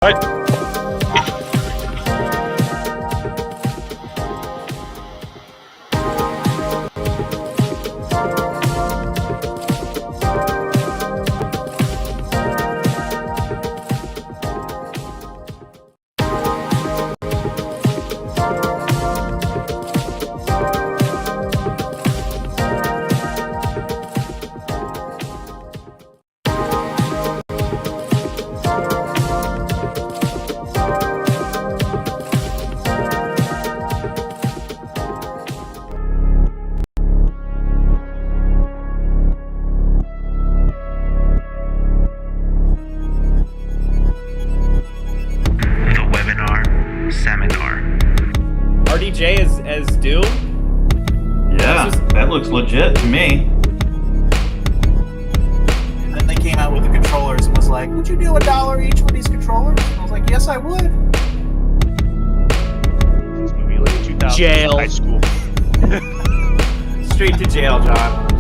All right. The webinar seminar. RDJ as Doom? Yeah, that looks legit to me. And then they came out with the controllers and was like, would you do $1 each for these controllers? And I was like, yes, I would. This movie like 2000 Jail. high school. Straight to jail, John.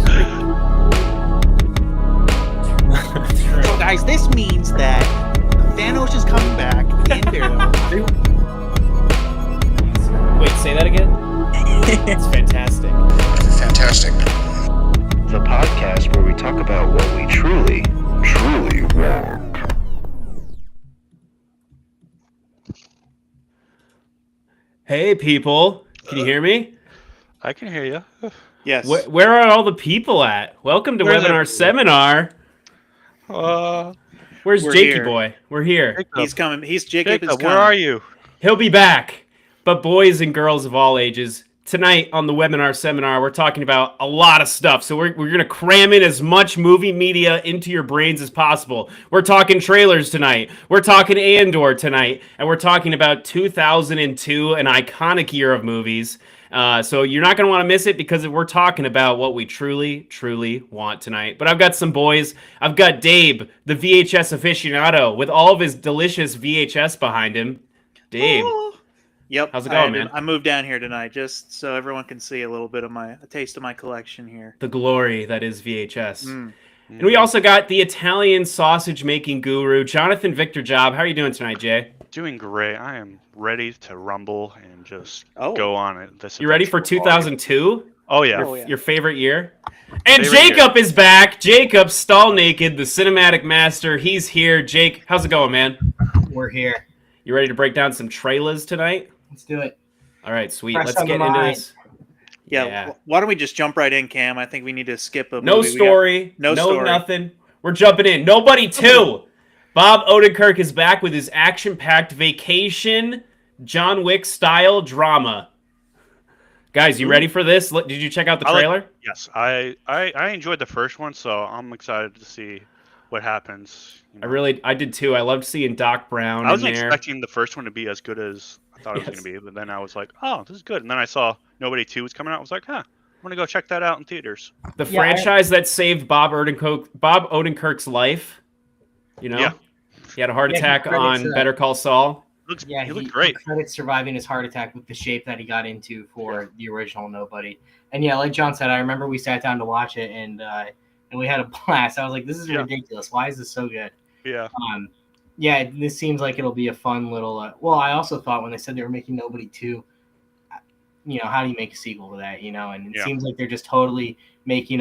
So guys, this means that Thanos is coming back in there. Wait, say that again? It's fantastic. Fantastic. The podcast where we talk about what we truly want. Hey, people. Can you hear me? I can hear you. Yes. Where are all the people at? Welcome to Where's Webinar everyone? Seminar. Where's We're Jakey here. boy? We're here. He's coming. Jacob is Jacob, coming. where are you? He'll be back. But boys and girls of all ages, tonight on the Webinar Seminar, we're talking about a lot of stuff. So we're going to cram in as much movie media into your brains as possible. We're talking trailers tonight. We're talking Andor tonight. And we're talking about 2002, an iconic year of movies. So you're not going to want to miss it because we're talking about what we truly want tonight. But I've got some boys. I've got Dave, the VHS aficionado, with all of his delicious VHS behind him. Dave. Yep. How's it going, man? I moved down here tonight just so everyone can see a little bit of a taste of my collection here. The glory that is VHS. And we also got the Italian sausage making guru, Jonathan Victor Job. How are you doing tonight, Jay? Doing great. I am ready to rumble and just Oh. go on it. This You ready for adventure with all of you. 2002? Oh yeah. Oh, yeah. Your favorite year? And Favorite Jacob is back. Jacob, stall naked, the cinematic master. He's here. Jake, how's it going, man? We're here. You ready to break down some trailers tonight? Let's do it. All right, sweet. Fresh Let's on the get into mind. this. Yeah. Why don't we just jump right in, Cam? I think we need to skip a No movie. story. no story. Nothing. We're jumping in. Nobody 2. Bob Odenkirk is back with his action-packed vacation, John Wick style drama. Guys, you ready for this? Did you check out the trailer? Yes, I enjoyed the first one, so I'm excited to see what happens. You know. I did too. I loved seeing Doc Brown I wasn't in there. expecting the first one to be as good as I thought it was Yes. going to be, but then I was like, oh, this is good. And then I saw Nobody 2 was coming out. I was like, huh, I'm going to go check that out in theaters. The Yeah, franchise that saved Bob Odenkirk's life. You know? Yeah. He had a heart Yeah, he attack credits, on Better Call Saul. He looked great. Credits surviving his heart attack with the shape that he got into for the original Nobody. And yeah, like John said, I remember we sat down to watch it and we had a blast. I was like, this is Yeah. ridiculous. Why is this so good? Yeah. Yeah, this seems like it'll be a fun little. Well, I also thought when they said they were making Nobody 2, how do you make a sequel to that? And it Yeah. seems like they're just totally making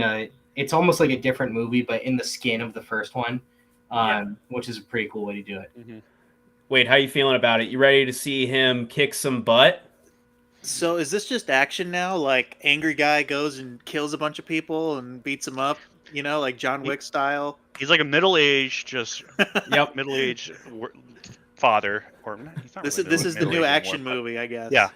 it's almost like a different movie, but in the skin of the first one, which is a pretty cool way to do it. Mm-hmm. Wait, how you feeling about it? You ready to see him kick some butt? So is this just action now? Like angry guy goes and kills a bunch of people and beats them up, like John Wick style? He's like a middle-aged, Yep. middle-aged father. Or he's not This really is the new middle-aged action anymore, movie, I guess. Yeah.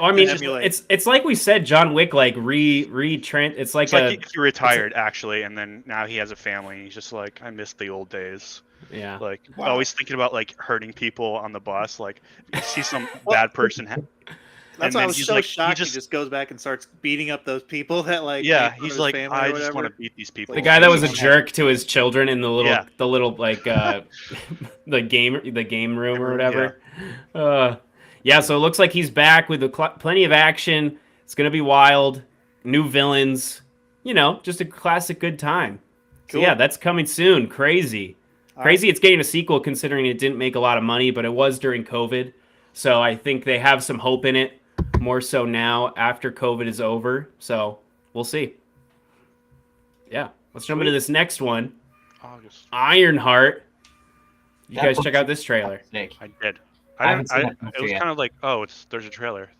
I mean, Emulate. it's like we said, John Wick, like it's like It's like he retired, actually, and then now he has a family. He's just like, I miss the old days. yeah. Like, Wow. always thinking about, like, hurting people on the bus. Like, you see some bad person. That's and why I then was he's so like- shocked. he He just goes back and starts beating up those people that Yeah, make fun of he's his like, family or I just whatever. want to beat these people. The guy that was a Yeah. jerk to his children in the little Yeah. like the game room or whatever. Yeah, so it looks like he's back with plenty of action. It's gonna be wild, new villains. Just a classic good time. So Cool. yeah, that's coming soon. Crazy. Crazy it's getting a sequel considering it didn't make a lot of money, but it was during COVID. So I think they have some hope in it, more so now after COVID is over. So we'll see. Yeah. Let's jump into this next one. August. Ironheart. You That guys looks check out this trailer. Sick. I did. I haven't seen that It poster was yet. kind of like, oh, there's a trailer.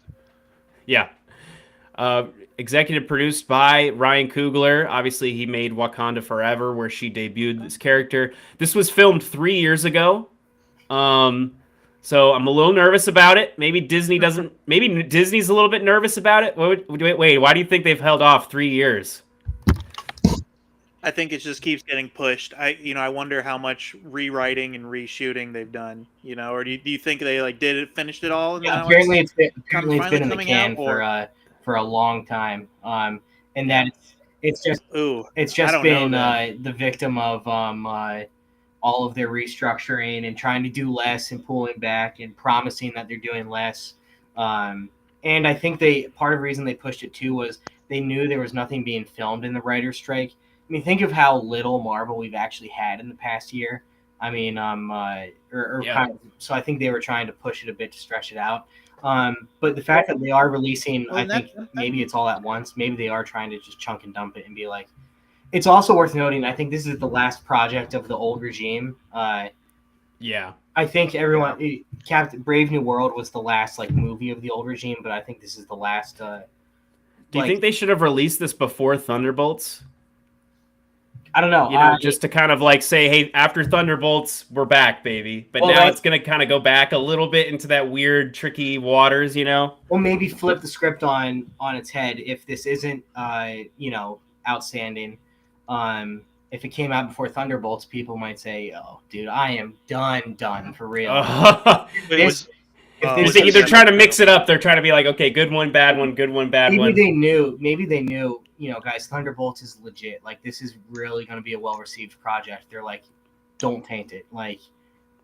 Yeah. Executive produced by Ryan Coogler. Obviously, he made Wakanda Forever, where she debuted this character. This was filmed 3 years ago. So I'm a little nervous about it. Maybe Disney's a little bit nervous about it. Wait, why do you think they've held off 3 years? I think it just keeps getting pushed. I wonder how much rewriting and reshooting they've done. Or do you think they finished it all? And Yeah, now apparently it's been finally in the coming can out, or- for a long time. And that it's just Ooh, it's I just don't been know, the victim of all of their restructuring and trying to do less and pulling back and promising that they're doing less. And I think part of the reason they pushed it too was they knew there was nothing being filmed in the writer's strike. I mean, think of how little Marvel we've actually had in the past year. I mean, so I think they were trying to push it a bit to stretch it out. But the fact that they are releasing, Well, I think maybe it's all at once. Maybe they are trying to just chunk and dump it and be like. It's also worth noting. I think this is the last project of the old regime. Yeah. I think Captain Brave New World was the last movie of the old regime, but I think this is the last. Do you think they should have released this before Thunderbolts? I don't know. Just to kind of say, hey, after Thunderbolts, we're back, baby. But now it's going to kind of go back a little bit into that weird, tricky waters, Or maybe flip the script on its head if this isn't, outstanding. If it came out before Thunderbolts, people might say, "Oh, dude, I am done for real." They're trying to mix it up. They're trying to be like, okay, good one, bad one, good one, bad one. Maybe they knew, guys, Thunderbolts is legit. This is really going to be a well-received project. They're like, don't taint it.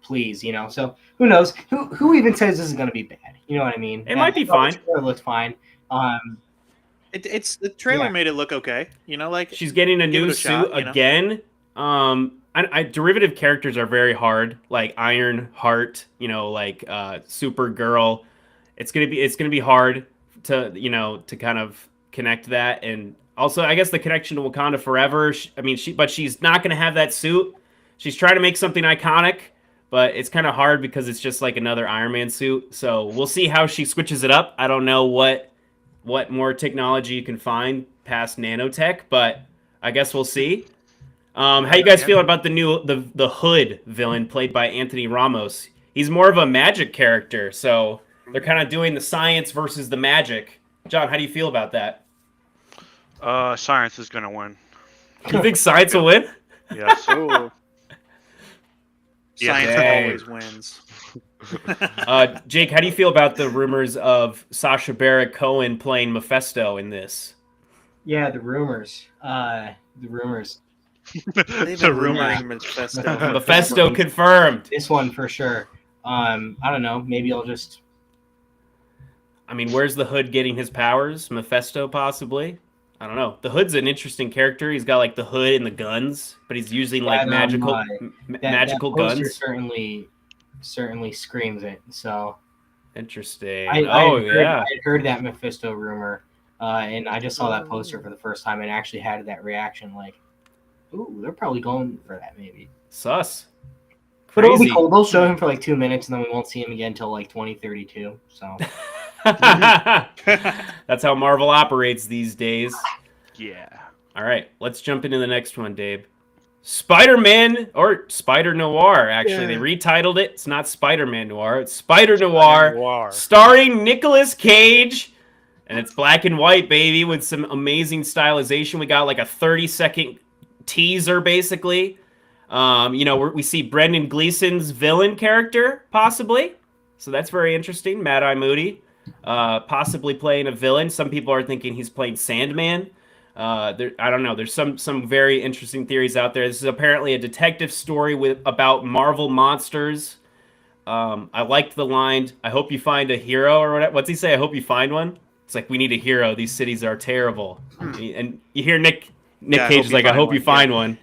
Please, So who knows? Who even says this is going to be bad? You know what I mean? It might be fine. It looks fine. the trailer made it look okay. She's getting a new suit again. Derivative characters are very hard, like Ironheart, Supergirl. It's gonna be hard to kind of connect that, and also I guess the connection to Wakanda Forever. But she's not gonna have that suit. She's trying to make something iconic, but it's kind of hard because it's just like another Iron Man suit. So we'll see how she switches it up. I don't know what more technology you can find past nanotech, but I guess we'll see. How you guys feeling about the Hood villain played by Anthony Ramos? He's more of a magic character, so they're kind of doing the science versus the magic. John, how do you feel about that? Science is gonna win. You think science will win? Yes. Ooh. Yeah. Science always wins. Jake, how do you feel about the rumors of Sacha Baron Cohen playing Mephisto in this? Yeah, the rumors. They've It's been a rumor. rumoring Mephisto. Mephisto confirmed. This one for sure. I don't know. Maybe I'll just. Where's the Hood getting his powers? Mephisto, possibly? I don't know. The Hood's an interesting character. He's got the hood and the guns, but he's using magical magical that poster guns. Certainly screams it. So Interesting. I heard that Mephisto rumor, and I just saw that poster for the first time and actually had that reaction ooh, they're probably going for that maybe. Sus. But it'll be Crazy. cool. They'll show him for 2 minutes and then we won't see him again until 2032. So That's how Marvel operates these days. Yeah. All right, let's jump into the next one, Dave. Spider-Man, or Spider Noir, actually. They retitled it. It's not Spider-Man Noir. It's Spider Noir, starring Nicolas Cage. And it's black and white, baby, with some amazing stylization. We got a 30-second teaser, basically. We see Brendan Gleeson's villain character, possibly. So that's very interesting. Mad-Eye Moody, possibly playing a villain. Some people are thinking he's playing Sandman. I don't know. There's some very interesting theories out there. This is apparently a detective story about Marvel monsters. I liked the line, I hope you find a hero, or whatever. What's he say? I hope you find one. It's we need a hero. These cities are terrible. And you hear Nick Cage is I hope you find one.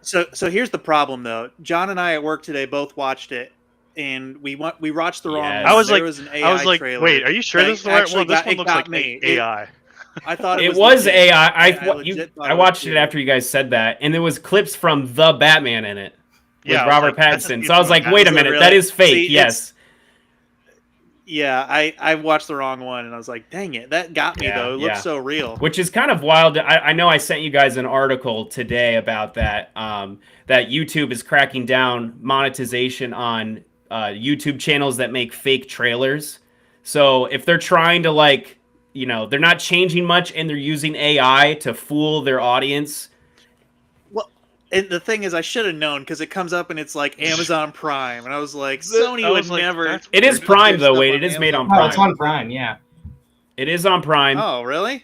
So here's the problem though. John and I at work today both watched it, and we watched the wrong Yes. one. I was There like, was an AI I was like, trailer. wait, are you sure that this is the right actually one? This got- one it looks got like me. AI. I thought It it was legit. AI. legit thought I it watched was it true. after you guys said that, and there was clips from the Batman in it with Yeah, I was Robert like, that's Pattinson. just So I was like, Batman. wait a Was it minute, really? that is fake. See, yes. Yeah, I watched the wrong one, and I was like, dang it, that got me Yeah, though. It yeah. looks so real. Which is kind of wild. I know I sent you guys an article today about that. That YouTube is cracking down monetization on YouTube channels that make fake trailers. So if they're trying to they're not changing much and they're using AI to fool their audience. And the thing is, I should have known because it comes up and it's like Amazon Prime, and I was like, Sony would never. that's It is weird. Prime There's though. stuff Wait, on it is made on Amazon. Oh, it's Prime. on Prime, yeah. It is on Prime. Oh, really?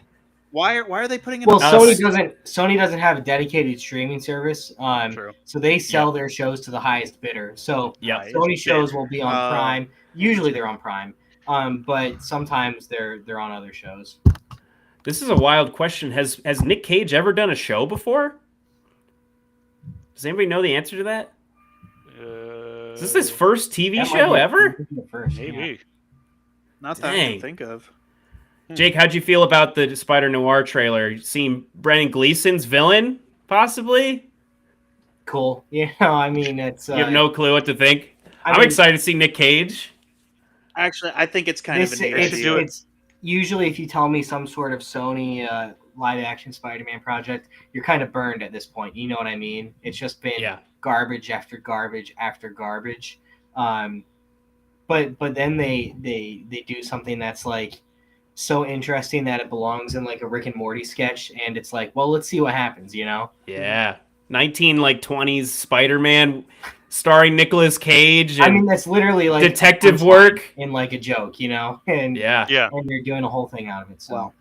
Why are they putting it? Well, on Sony doesn't have a dedicated streaming service. True. So they sell their shows to the highest bidder. So Yeah. Sony shows will be on Oh. Prime. Usually they're on Prime. But sometimes they're on other shows. This is a wild question. Has Nick Cage ever done a show before? Does anybody know the answer to that? Is this his first TV That might show be- ever? might be the first, yeah. Maybe. Not that I Dang. can think of. Jake, how'd you feel about the Spider Noir trailer? You seen Brendan Gleeson's villain, possibly? Cool. I mean, it's. You have no clue what to think. I I'm mean, excited to see Nick Cage. Actually, I think it's kind This, of an They should issue. do it. it's usually if you tell me some sort of Sony live action Spider-Man project, you're kind of burned at this point. You know what I mean? It's just been Yeah. garbage after garbage after garbage. But then they do something that's like so interesting that it belongs in like a Rick and Morty sketch, and it's like, well, let's see what happens. Yeah. 1920s Spider-Man starring Nicolas Cage and I mean, that's literally like detective punchline work. in like a joke, and Yeah. Yeah. and they're doing a whole thing out of it. So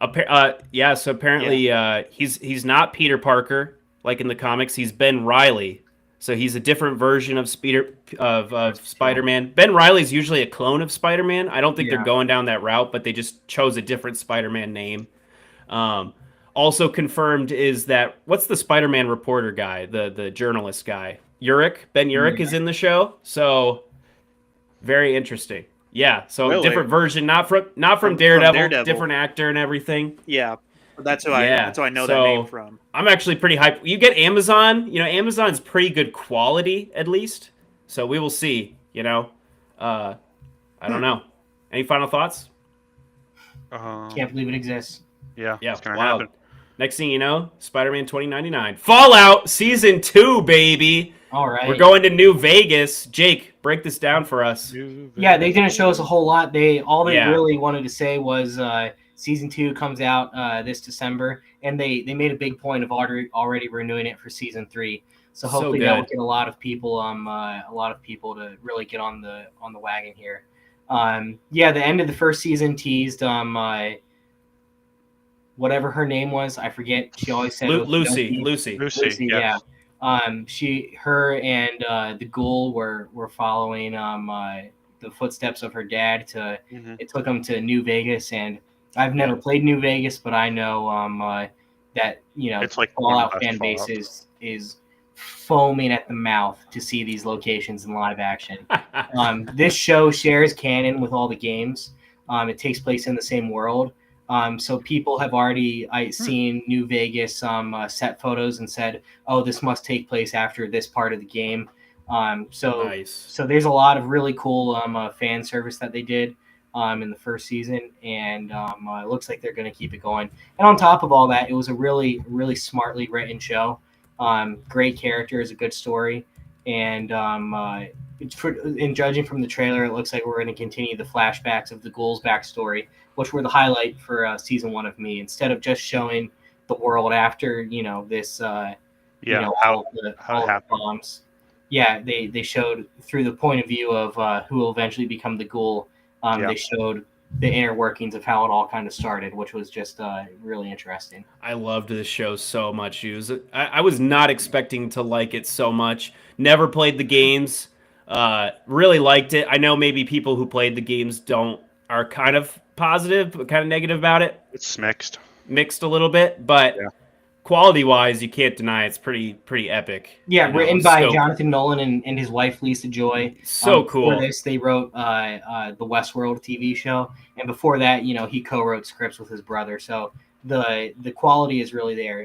So apparently he's not Peter Parker like in the comics. He's Ben Reilly. So he's a different version of Spider-Man. Ben Reilly's usually a clone of Spider-Man. I don't think they're going down that route, but they just chose a different Spider-Man name. Also confirmed is that what's the Spider-Man reporter guy, the journalist guy? Ben Urich is in the show. So very interesting. Yeah, so Really? different version, not from From Daredevil, Daredevil. different actor and everything. Yeah, that's who Yeah, I know so- that name from. I'm actually pretty hyped. You get Amazon, Amazon's pretty good quality at least. So we will see, I don't know. Any final thoughts? can't believe it exists. Yeah. Yeah, It's gonna wild. happen. Next thing you know, Spider-Man 2099. Fallout Season 2, baby. All right. We're going to New Vegas. Jake, break this down for us. Yeah, they didn't show us a whole lot. All they Yeah. really wanted to say was season 2 comes out this December, and they made a big point of already renewing it for season 3. So So hopefully that will good. get a lot of people to really get on the wagon here. The end of the first season teased whatever her name was, I forget. She always said it was Lucy. Lucy. yeah. Her and the ghoul were following the footsteps of her dad to. Mhm. It took them to New Vegas, and I've never played New Vegas, but I know that It's like Fallout Fallout. fan base is foaming at the mouth to see these locations in live action. This show shares canon with all the games. It takes place in the same world. So people have already seen New Vegas set photos and said, "Oh, this must take place after this part of the game." So Nice. there's a lot of really cool fan service that they did in the first season, and it looks like they're going to keep it going. And on top of all that, it was a really, really smartly written show. Great characters, a good story, and in judging from the trailer, it looks like we're going to continue the flashbacks of the Ghoul's backstory, which were the highlight for season 1 of Me. Instead of just showing the world after this, Yeah. all the happened. bombs. Yeah, they showed through the point of view of who will eventually become the Ghoul. Yeah. They showed the inner workings of how it all kind of started, which was just really interesting. I loved this show so much, Hughes. I was not expecting to like it so much. Never played the games. Really liked it. I know maybe people who played the games are kind of positive, but kind of negative about it. It's mixed. Mixed a little bit, but Yeah. quality-wise, you can't deny it's pretty epic. Yeah, you know, written by scope. Jonathan Nolan and his wife Lisa Joy. So Before cool. this, they wrote the Westworld TV show, and before that, he co-wrote scripts with his brother. So the quality is really there.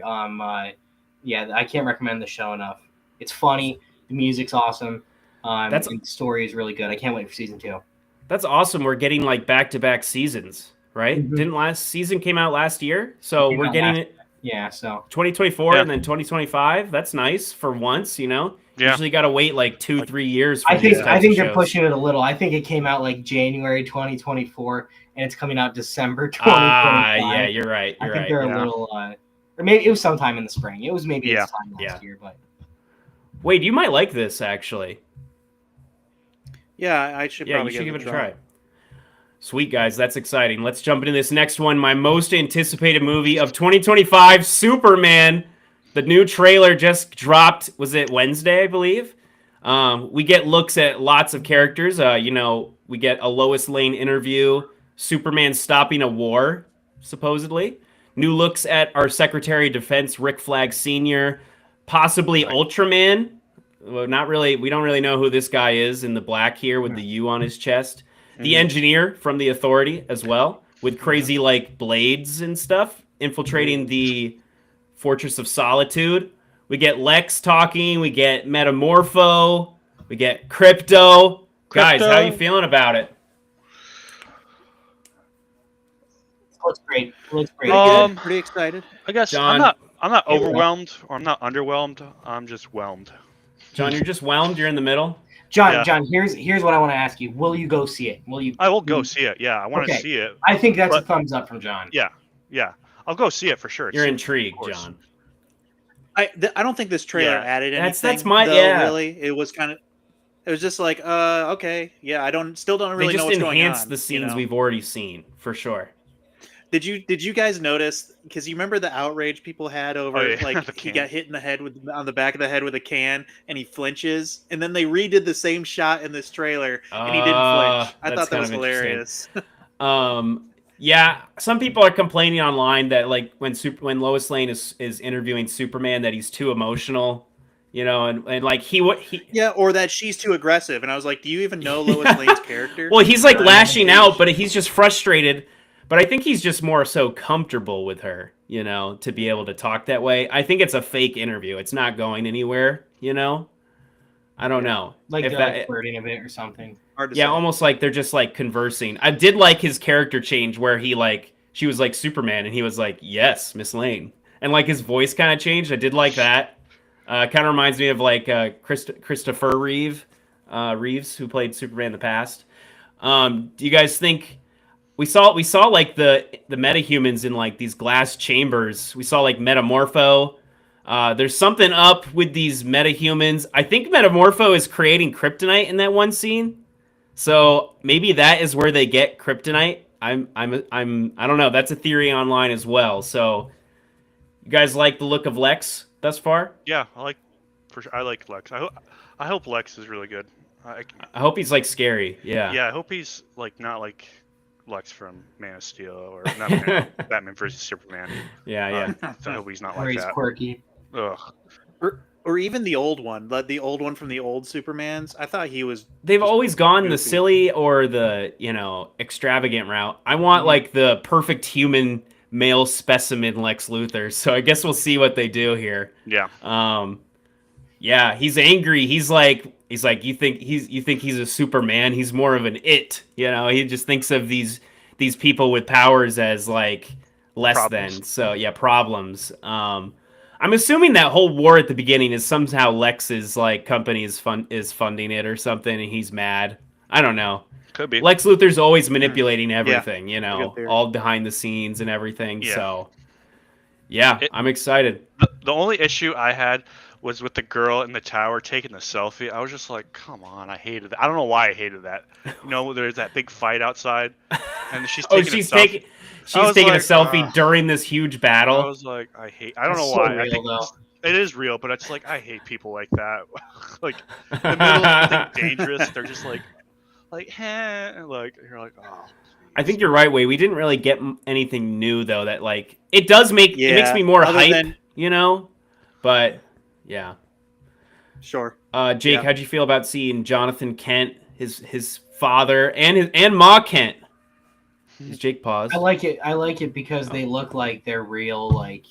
Yeah, I can't recommend the show enough. It's funny, the music's awesome, and the story is really good. I can't wait for season 2. That's awesome. We're getting like back-to-back seasons, right? Mhm. Didn't last season came out last year, so Came we're out getting last it. Yeah, so 2024 Yeah. and then 2025. That's nice for once, Yeah. Usually got to wait like 2-3 years. For I think these types of they're shows. pushing it a little. I think it came out like January 2024, and it's coming out December 2025. Yeah, you're right. I You're think right. they're a little, or maybe it was sometime in the spring. It was maybe this time last year, but Wade, you might like this actually. Yeah, I should Yeah, probably you should give it a try. try. Sweet guys, that's exciting. Let's jump into this next one. My most anticipated movie of 2025, Superman. The new trailer just dropped. Was it Wednesday, I believe? We get looks at lots of characters. We get a Lois Lane interview. Superman stopping a war, supposedly. New looks at our Secretary of Defense, Rick Flag Sr. Possibly Ultraman. Well, not really. We don't really know who this guy is in the black here with the U on his chest. The engineer from the Authority as well, with crazy like blades and stuff infiltrating the Fortress of Solitude. We get Lex talking. We get Metamorpho. We get Crypto. Guys, how are you feeling about it? it looks great. It looks great. Pretty excited. I guess John, I'm not overwhelmed or I'm not underwhelmed. I'm just whelmed. John, you're just whelmed. You're in the middle. Yeah. John, here's what I want to ask you. Will you go see it? Will you? I will go see it. Yeah, I want to Okay. see it. I think that's a But- thumbs up from John. Yeah, I'll go see it for sure. You're It's- intrigued, of course. John. I don't think this trailer Yeah. added anything. That's my- though, yeah. Really, it was just like okay, yeah. I still don't really They know just what's going on. enhanced the scenes we've already seen for sure. Did you guys notice? Because you remember the outrage people had over Oh, yeah. like The he can. got hit in the head on the back of the head with a can and he flinches, and then they redid the same shot in this trailer and he didn't flinch. I That's thought that kind was of interesting. hilarious. Yeah, some people are complaining online that like when Lois Lane is interviewing Superman that he's too emotional, and like he Yeah, or that she's too aggressive, and I was like, do you even know Lois Lane's character? well, he's like Or- lashing out, but he's just frustrated. But I think he's just more so comfortable with her, to be able to talk that way. I think it's a fake interview. It's not going anywhere, I don't know. Like If they're that- like flirting a bit or something. Hard to Yeah, say. almost like they're just like conversing. I did like his character change where she was like Superman and he was like, "Yes, Miss Lane," and like his voice kind of changed. I did like that. Kind of reminds me of like Christopher Reeves, who played Superman in the past. Do you guys think we saw like the metahumans in like these glass chambers? We saw like Metamorpho. There's something up with these metahumans. I think Metamorpho is creating kryptonite in that one scene. So maybe that is where they get kryptonite. I don't know. That's a theory online as well. So you guys like the look of Lex thus far? Yeah, I like Lex. I hope Lex is really good. I hope he's like scary. Yeah. Yeah, I hope he's like not like Lex from Man of Steel or not Batman versus Superman. Yeah. So I hope he's not Or like he's that. quirky. Ugh. Or even the old one, the old one from the old Supermans. I thought he was. They've just always gone the goofy. silly or the, extravagant route. I want like the perfect human male specimen Lex Luthor. So I guess we'll see what they do here. Yeah. Yeah, he's angry. He's like you think he's a Superman. He's more of an it. He just thinks of these people with powers as like less Problems. than. So yeah, problems. I'm assuming that whole war at the beginning is somehow Lex's like company is funding it or something, and he's mad. I don't know. Could be. Lex Luthor's always manipulating everything, good theory. all behind the scenes and everything. Yeah. So yeah, I'm excited. The only issue I had was with the girl in the tower taking the selfie. I was just like, come on, I hated that. I don't know why I hated that. There's that big fight outside, and she's taking She's a selfie. taking was a like, selfie during this huge battle. I was like, I don't know It's so why. I real, think though. it is real, but it's like I hate people like that. Like in the middle of something dangerous, they're just like, like you're like, oh. I think you're right, Way. We didn't really get anything new though. That like it does make it makes Yeah, me more other hype than- you know. But yeah, Sure. Jake, Yeah. how'd you feel about seeing Jonathan Kent, his father, and Ma Kent? Is Jake paused? I like it. I like it because they look like they're real, like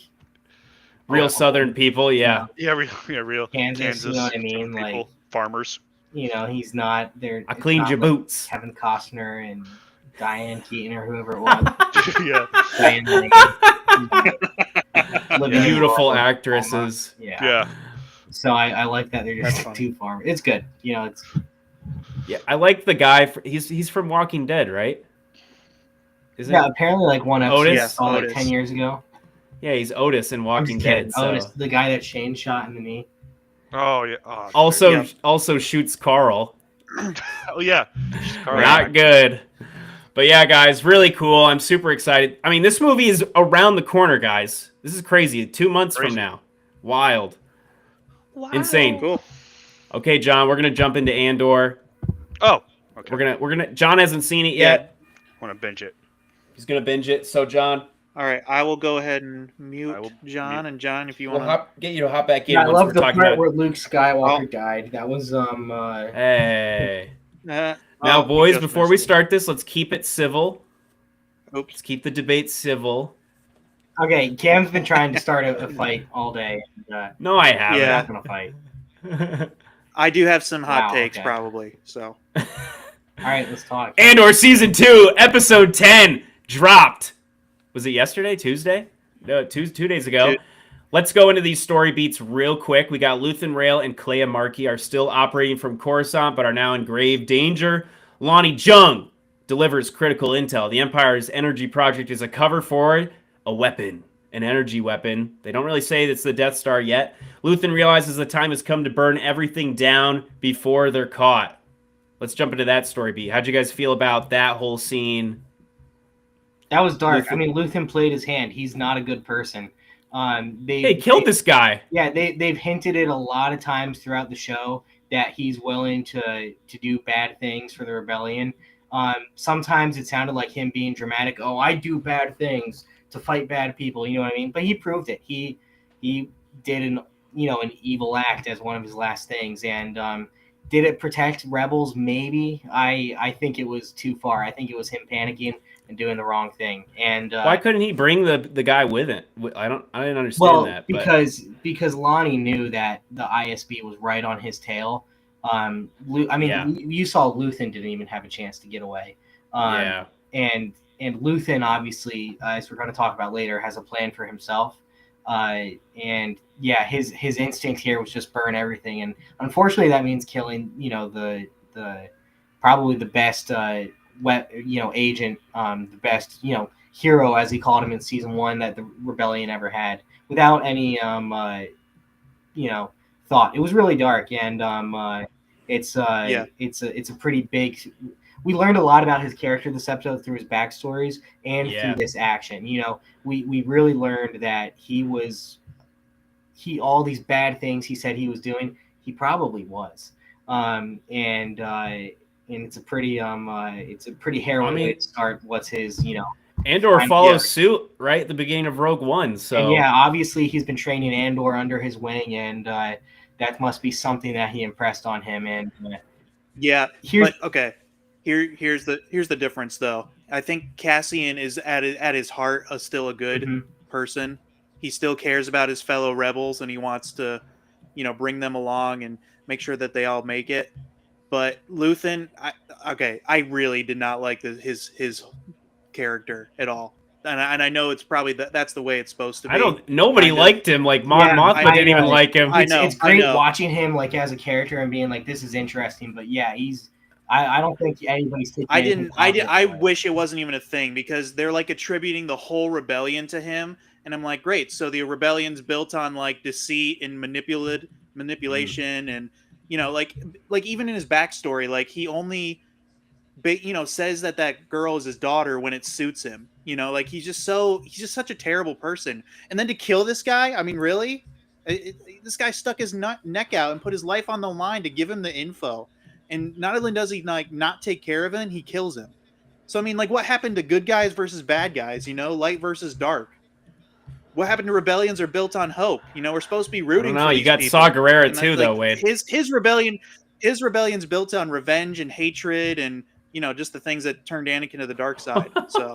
Real Southern people, yeah. Yeah, real Kansas. You know what I mean? people, Like, farmers. you know, he's not there. I cleaned your boots. Kevin Costner and Diane Keaton or whoever it was. Yeah. Diane Lane, living in Beautiful Oklahoma. actresses. Yeah. So I like that they're That's just funny. too farm. It's good. You know, it's Yeah, I like the guy. He's from Walking Dead, right? Is yeah. Apparently, like one episode Otis? I saw like Otis. 10 years ago. Yeah, he's Otis in I'm Walking just Dead. kidding. So. Otis, the guy that Shane shot in the knee. Oh yeah. Oh, Also, Yeah. also shoots Carl. oh yeah. All Not good. But yeah, guys, really cool. I'm super excited. I mean, this movie is around the corner, guys. This is crazy. 2 months from Crazy. now. Wild. Insane. Cool. Okay, John, we're gonna jump into Andor. Oh. Okay. We're gonna. John hasn't seen it yet. Want to binge it? He's gonna binge it. So, John, All right. I will go ahead and mute I will John. mute. And John, if you we'll want to. get you to hop back in Yeah, I once love we're the talking part about. where Luke Skywalker Oh. died. That was Hey. Now, Oh, boys, just before we missed it. start this, let's keep it civil. Oops. Let's keep the debate civil. Okay, Cam's been trying to start a fight all day. And, No, I haven't. Yeah. not gonna fight. I do have some hot Wow, takes, okay. probably. So. All right, let's talk. Andor Season 2, Episode 10, dropped. Was it yesterday? Tuesday? No, 2 days ago. Two- Let's go into these story beats real quick. We got Luthen Rail and Clea Markey are still operating from Coruscant, but are now in grave danger. Lonnie Jung delivers critical intel. The Empire's energy project is a cover for a weapon, an energy weapon. They don't really say it's the Death Star yet. Luthen realizes the time has come to burn everything down before they're caught. Let's jump into that story beat. How'd you guys feel about that whole scene? That was dark. Luthen- I mean, Luthen played his hand. He's not a good person. They killed this guy. Yeah, they've hinted it a lot of times throughout the show that he's willing to do bad things for the rebellion. Sometimes it sounded like him being dramatic. Oh, I do bad things to fight bad people. You know what I mean? But he proved it. He did an evil act as one of his last things. And did it protect rebels? Maybe. I think it was too far. I think it was him panicking and doing the wrong thing. And Why couldn't he bring the guy with it? I didn't understand that. But because Lonnie knew that the ISB was right on his tail. Yeah. You saw Luthen didn't even have a chance to get away. yeah, And Luthen, obviously, as we're going to talk about later, has a plan for himself. And yeah, his instinct here was just burn everything. And unfortunately, that means killing, the probably the best, agent, the best, hero, as he called him in season 1 that the rebellion ever had, without any, thought. It was really dark, and it's a pretty big. We learned a lot about his character this episode through his backstories and Yeah. through this action. We really learned that all these bad things he said he was doing, he probably was. And it's a pretty harrowing way to start. What's his Andor I'm- follows yeah. suit right at the beginning of Rogue One. So And yeah, obviously he's been training Andor under his wing, and that must be something that he impressed on him. And Yeah. here's But okay. Here's the difference, though. I think Cassian is at his heart still a good Mhm. person. He still cares about his fellow rebels, and he wants to, bring them along and make sure that they all make it. But Luthen, I really did not like his character at all, and I know it's probably that's the way it's supposed to be. Nobody Kinda. liked him. Like Mon Yeah, Mothma I didn't even know. like him. I it's, know, it's I great know. watching him like as a character and being like, this is interesting. But yeah, I don't think anybody's taking anything positive I from it. wish it wasn't even a thing, because they're like attributing the whole rebellion to him, and I'm like, great. So the rebellion's built on like deceit and manipulation, and like even in his backstory, like he only, says that girl is his daughter when it suits him. Like he's just such a terrible person. And then to kill this guy, I mean, really, this guy stuck his neck out and put his life on the line to give him the info. And not only does he like not take care of him, he kills him. So I mean, like, what happened to good guys versus bad guys? Light versus dark. what happened to rebellions are built on hope. You know, we're supposed to be I rooting don't know. for You these got people. Saw Gerrera And that, too, like, though, Wade. his rebellion's built on revenge and hatred and, you know, just the things that turned Anakin to the dark side. So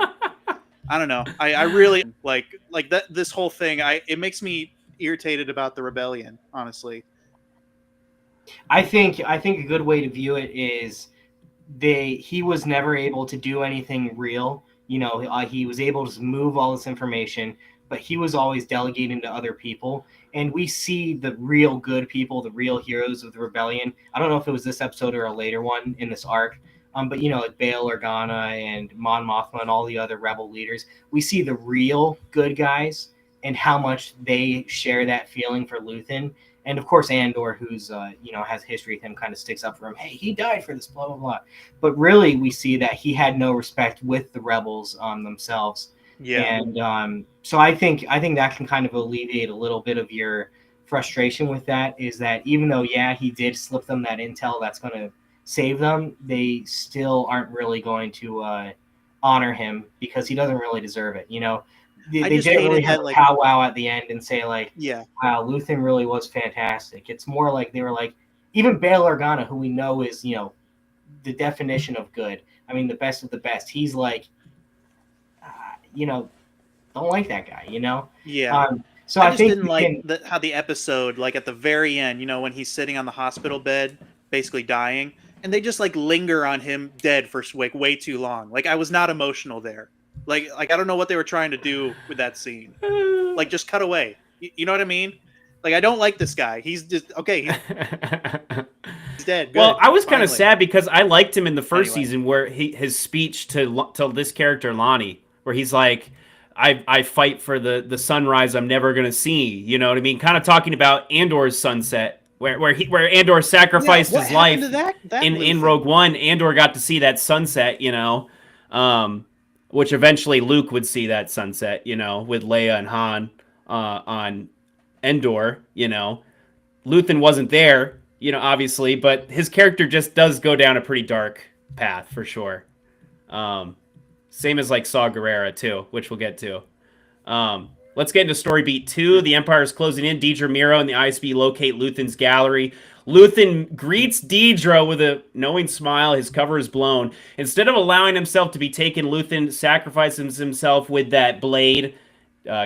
I don't know. I really like that. This whole thing, it makes me irritated about the rebellion, honestly. I think a good way to view it is he was never able to do anything real. You know, he was able to move all this information, but he was always delegating to other people. And we see the real good people, the real heroes of the rebellion. I don't know if it was this episode or a later one in this arc, but you know, like Bail Organa and Mon Mothma and all the other rebel leaders. We see the real good guys and how much they share that feeling for Luthen. And of course, Andor, who's you know, has history with him, kind of sticks up for him. Hey, he died for this, blah blah blah. But really, we see that he had no respect with the rebels themselves. Yeah. And so I think that can kind of alleviate a little bit of your frustration with that. Is that even though he did slip them that intel that's going to save them, they still aren't really going to honor him because he doesn't really deserve it. You know. They didn't really have a powwow at the end and say, like, wow, Luthen really was fantastic. It's more like they were like, even Bail Organa, who we know is, you know, the definition of good. I mean, the best of the best. He's like, you know, don't like that guy, you know? Yeah. So I I just think didn't like how the episode, like at the very end, you know, when he's sitting on the hospital bed, basically dying, and they just like linger on him dead for like way too long. Like I was not emotional there. Like I don't know what they were trying to do with that scene. Like just cut away. You know what I mean? Like I don't like this guy. He's just okay. He's dead. Good. Well, I was kind of sad because I liked him in the first Anyway. season where his speech to this character Lonnie, where he's like, I fight for the sunrise I'm never gonna see. You know what I mean? Kind of talking about Andor's sunset, where Andor sacrificed his life in Rogue One. Andor got to see that sunset. You know. Which eventually Luke would see that sunset, you know, with Leia and Han on Endor, you know. Luthen wasn't there, you know, obviously, but his character just does go down a pretty dark path for sure. Same as like Saw Gerrera too, which we'll get to. Let's get into story beat 2. The Empire is closing in. Dedra Meero and the ISB locate Luthen's gallery. Luthen greets Dedra with a knowing smile. His cover is blown. Instead of allowing himself to be taken, Luthen sacrifices himself with that blade,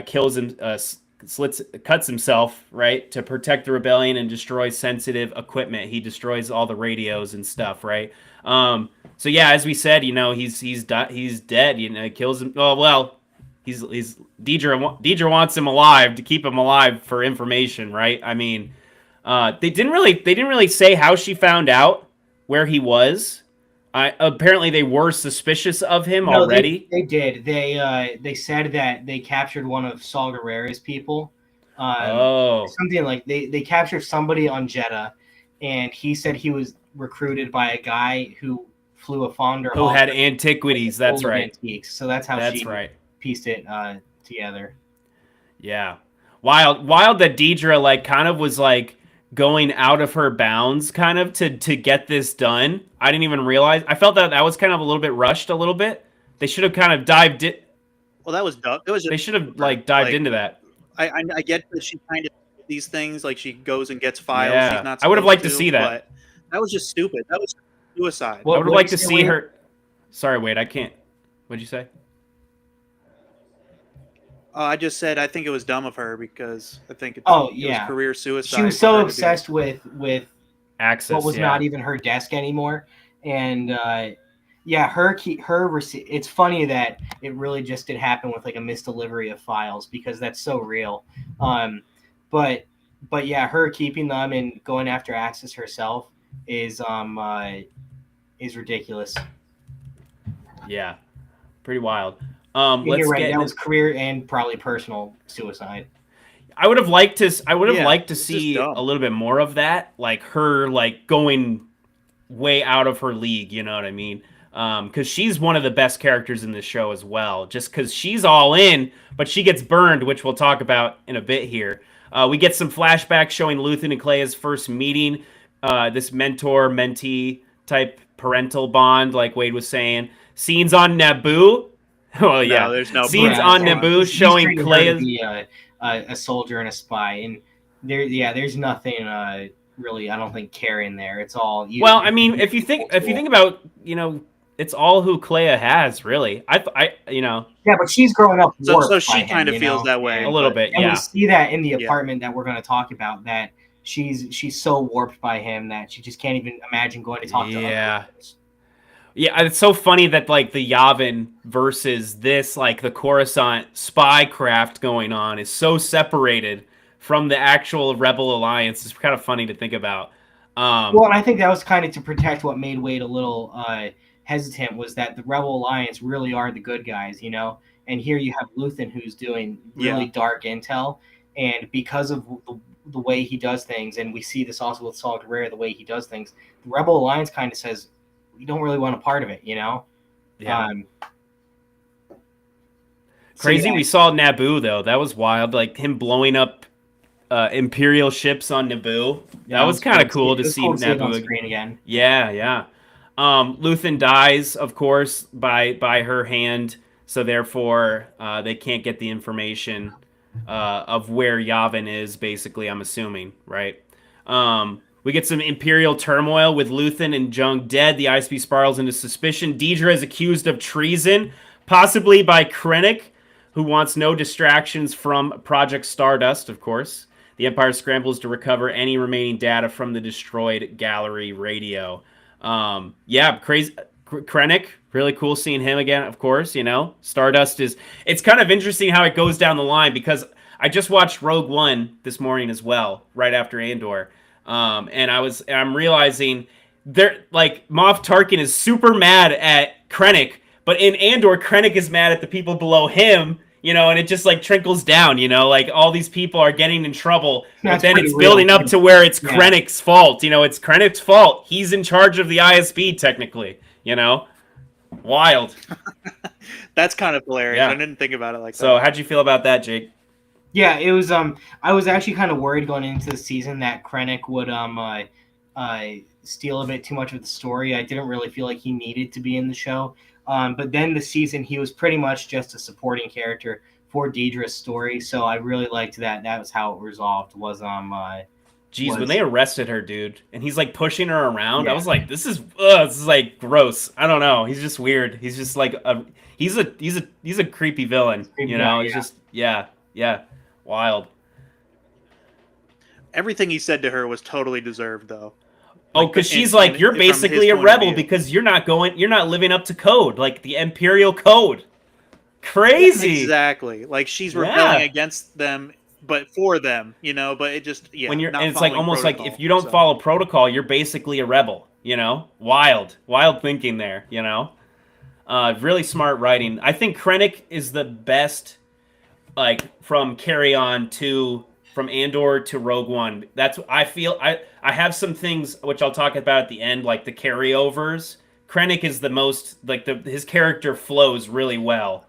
kills him, cuts himself, right, to protect the rebellion and destroy sensitive equipment. He destroys all the radios and stuff, right? So yeah, as we said, you know, he's dead. You know, kills him. Oh well. He's Dedra wants him alive to keep him alive for information, right? I mean, they didn't really say how she found out where he was. Apparently, they were suspicious of him already. They did. They said that they captured one of Saw Gerrera's people. Something like they captured somebody on Jeddah, and he said he was recruited by a guy who flew a Fonder who had antiquities. That's right. Antiques. So that's how she pieced it together. Yeah, wild that Dedra like kind of was like going out of her bounds kind of to get this done. I didn't even realize. I felt that was kind of a little bit rushed a little bit. They should have kind of dived it. Well, that was dumb. It was. They should have like dived into that. I get that she kind of these things like she goes and gets files. Yeah. She's not I would have liked to to see that. But that was just stupid. That was suicide. I would have liked to see her. Sorry, wait, I can't. What'd you say? I just said I think it was dumb of her because I think it was career suicide. She was so obsessed with access, what was not even her desk anymore, and it's funny that it really just did happen with like a misdelivery of files because that's so real. But yeah, her keeping them and going after access herself is ridiculous. Yeah, pretty wild. You're right. That was career and probably personal suicide. I would have liked to see a little bit more of that, like her like going way out of her league. You know what I mean? Because she's one of the best characters in this show as well. Just because she's all in, but she gets burned, which we'll talk about in a bit here. We get some flashbacks showing Luthen and Cleia's first meeting. This mentor-mentee type parental bond, like Wade was saying. Scenes on Naboo. Well, yeah. No, there's no Scenes plan. on Yeah, Naboo he's showing treating her to Clea's. be a soldier and a spy, and there's nothing really. I don't think caring there. It's all. Well, I mean, if you think about, it's all who Clea has, really. Yeah, but she's growing up. So warped by she him, kind of you feels know? that way. a little but- bit, And yeah. we see that in the Yeah. apartment that we're going to talk about, that she's so warped by him that she just can't even imagine going to talk to Yeah. others. Yeah, it's so funny that like the Yavin versus this, like the Coruscant spy craft going on is so separated from the actual Rebel Alliance. It's kind of funny to think about. Well, and I think that was kind of to protect what made Wade a little hesitant, was that the Rebel Alliance really are the good guys, you know? And here you have Luthen, who's doing really dark intel, and because of the way he does things, and we see this also with Saw Gerrera, the way he does things, the Rebel Alliance kind of says, we don't really want a part of it, you know? Yeah. So, Crazy. yeah. We saw Naboo though. That was wild. Like him blowing up Imperial ships on Naboo. That was kind of cool to see it on Naboo screen again. Yeah, yeah. Luthen dies, of course, by her hand, so therefore they can't get the information of where Yavin is. Basically, I'm assuming, right? We get some Imperial turmoil with Luthen and Jung dead. The ISB spirals into suspicion. Deidre is accused of treason, possibly by Krennic, who wants no distractions from Project Stardust, of course. The Empire scrambles to recover any remaining data from the destroyed gallery radio. Yeah, crazy. Krennic, really cool seeing him again, of course, Stardust it's kind of interesting how it goes down the line, because I just watched Rogue One this morning as well, right after Andor. And I'm realizing Moff Tarkin is super mad at Krennic, but in Andor, Krennic is mad at the people below him, and it just trickles down, all these people are getting in trouble, but then it's building up to where it's Krennic's fault. It's Krennic's fault. He's in charge of the ISB technically, Wild. That's kind of hilarious. Yeah. I didn't think about it like that. So how'd you feel about that, Jake? Yeah, it was. I was actually kind of worried going into the season that Krennic would steal a bit too much of the story. I didn't really feel like he needed to be in the show. But then the season, he was pretty much just a supporting character for Deidre's story. So I really liked that. That was how it resolved. Was when they arrested her, dude, and he's pushing her around, Yeah. I was like, this is gross. I don't know. He's just weird. He's just he's a creepy villain. He's just wild. Everything he said to her was totally deserved, though. Oh, because she's and you're from basically his a point of rebel view. because you're not living up to code, the Imperial code. Crazy. Exactly. She's rebelling against them, but for them, But it just When you're, not and it's following almost protocol, if you don't so. follow protocol, you're basically a rebel. Wild thinking there. Really smart writing. I think Krennic is the best. From from Andor to Rogue One. That's I feel. I have some things which I'll talk about at the end, like the carryovers. Krennic is the most his character flows really well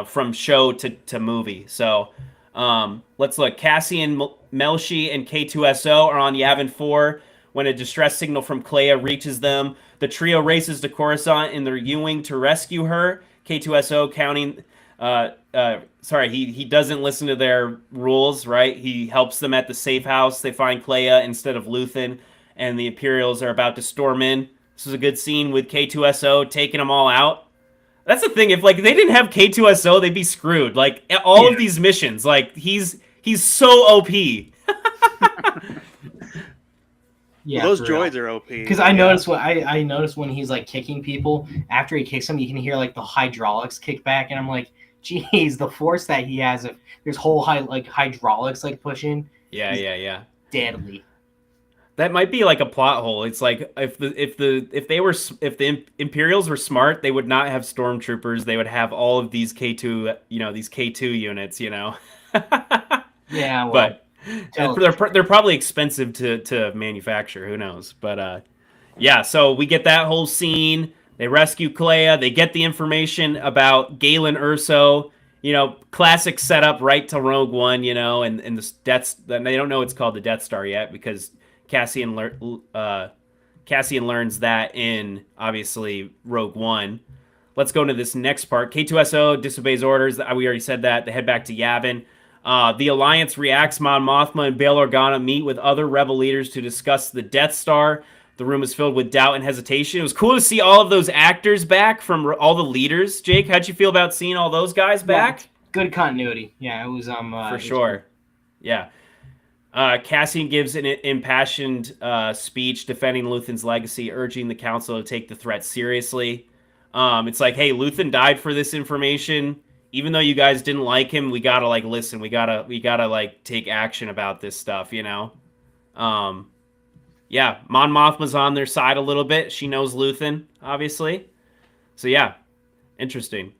from show to movie. So let's look. Cassian Melshi and K2SO are on Yavin 4 when a distress signal from Clea reaches them. The trio races to Coruscant in their U-wing to rescue her. K2SO counting. He doesn't listen to their rules, right? He helps them at the safe house. They find Clea instead of Luthen, and the Imperials are about to storm in. This is a good scene with K2SO taking them all out. That's the thing. If they didn't have K2SO, they'd be screwed. All of these missions, he's so OP. Yeah, Well, those for real. droids are OP. Because I noticed I noticed when he's kicking people, after he kicks them, you can hear the hydraulics kick back, and I'm like, geez, the force that he has, if there's whole hydraulics pushing. Yeah. Deadly. That might be a plot hole. It's if the Imperials were smart, they would not have stormtroopers. They would have all of these K2, these K2 units, Yeah, well, but they're probably expensive to manufacture. Who knows? But so we get that whole scene. They rescue Clea. They get the information about Galen Erso. Classic setup right to Rogue One. And the they don't know it's called the Death Star yet because Cassian learns that in obviously Rogue One. let's go into this next part. K2SO disobeys orders. We already said that. They head back to Yavin. The Alliance reacts. Mon Mothma and Bail Organa meet with other rebel leaders to discuss the Death Star. The room is filled with doubt and hesitation. It was cool to see all of those actors back from all the leaders. Jake, how'd you feel about seeing all those guys back? Yeah, good continuity. Yeah, it was for sure. Yeah. Cassian gives an impassioned speech defending Luthen's legacy, urging the council to take the threat seriously. It's like, hey, Luthen died for this information. Even though you guys didn't like him, we gotta like listen. We gotta like take action about this stuff, you know. Yeah, Mon Mothma's on their side a little bit. She knows Luthen, obviously. So yeah, interesting.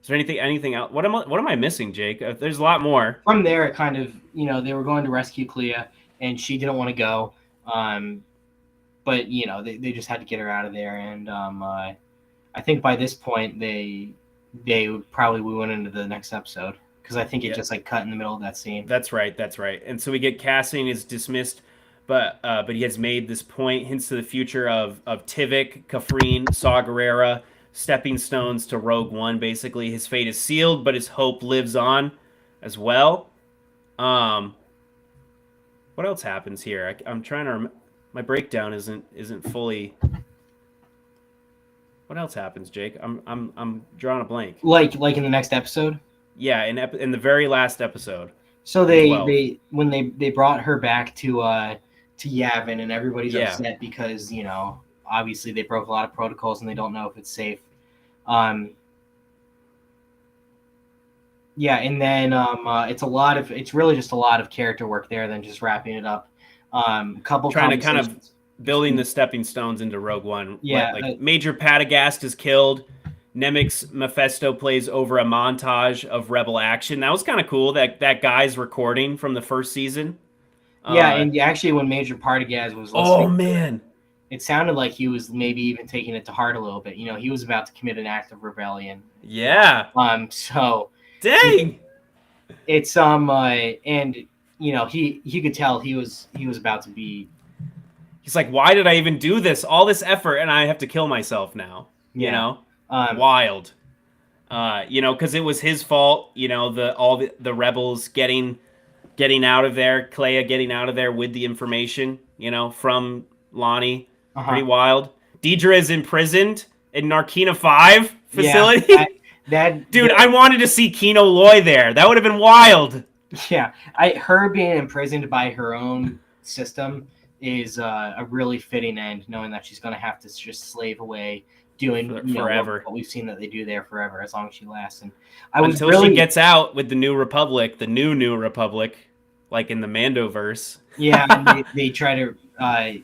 Is there anything else? What am I missing, Jake? There's a lot more. From there, it kind of, they were going to rescue Clea, and she didn't want to go. But they just had to get her out of there, and I think by this point they would probably went into the next episode, because I think it just like cut in the middle of that scene. That's right. And so we get Cassian is dismissed, but he has made this point, hints to the future of Tivik, Kafrene, Saw Gerrera, stepping stones to Rogue One. Basically, his fate is sealed, but his hope lives on as well. What else happens here? I'm trying to. My breakdown isn't fully. What else happens, Jake? I'm drawing a blank. Like in the next episode. Yeah, in the very last episode. So they brought her back to Yavin, and everybody's upset because obviously they broke a lot of protocols and they don't know if it's safe. Yeah, and then it's really just a lot of character work there than just wrapping it up. Couple trying to kind of building the stepping stones into Rogue One. Yeah, like Major Padagast is killed. Nemik's Mephisto plays over a montage of rebel action. That was kind of cool. That guy's recording from the first season. Yeah, and actually when Major Partagaz was listening, oh man, it sounded like he was maybe even taking it to heart a little bit. He was about to commit an act of rebellion. Yeah. So dang. It's and he could tell he was about to be. He's like, why did I even do this? All this effort, and I have to kill myself now. Yeah. Wild. Because it was his fault. All the rebels getting out of there, Clea getting out of there with the information. From Lonnie. Pretty wild. Deidre is imprisoned in Narkina 5 facility. Yeah, I wanted to see Kino Loy there. That would have been wild. Yeah, her being imprisoned by her own system is a really fitting end, knowing that she's going to have to just slave away doing forever. What we've seen that they do there forever, as long as she lasts. And until she gets out with the New Republic, the new Republic, like in the Mandoverse. Yeah, and they try to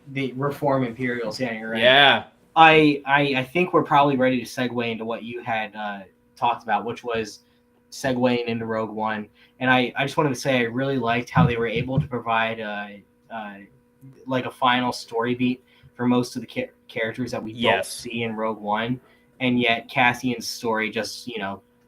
they reform Imperials. Yeah, you're right. Yeah. I think we're probably ready to segue into what you had talked about, which was segueing into Rogue One. And I just wanted to say I really liked how they were able to provide like a final story beat for most of the characters that we don't see in Rogue One, and yet Cassian's story just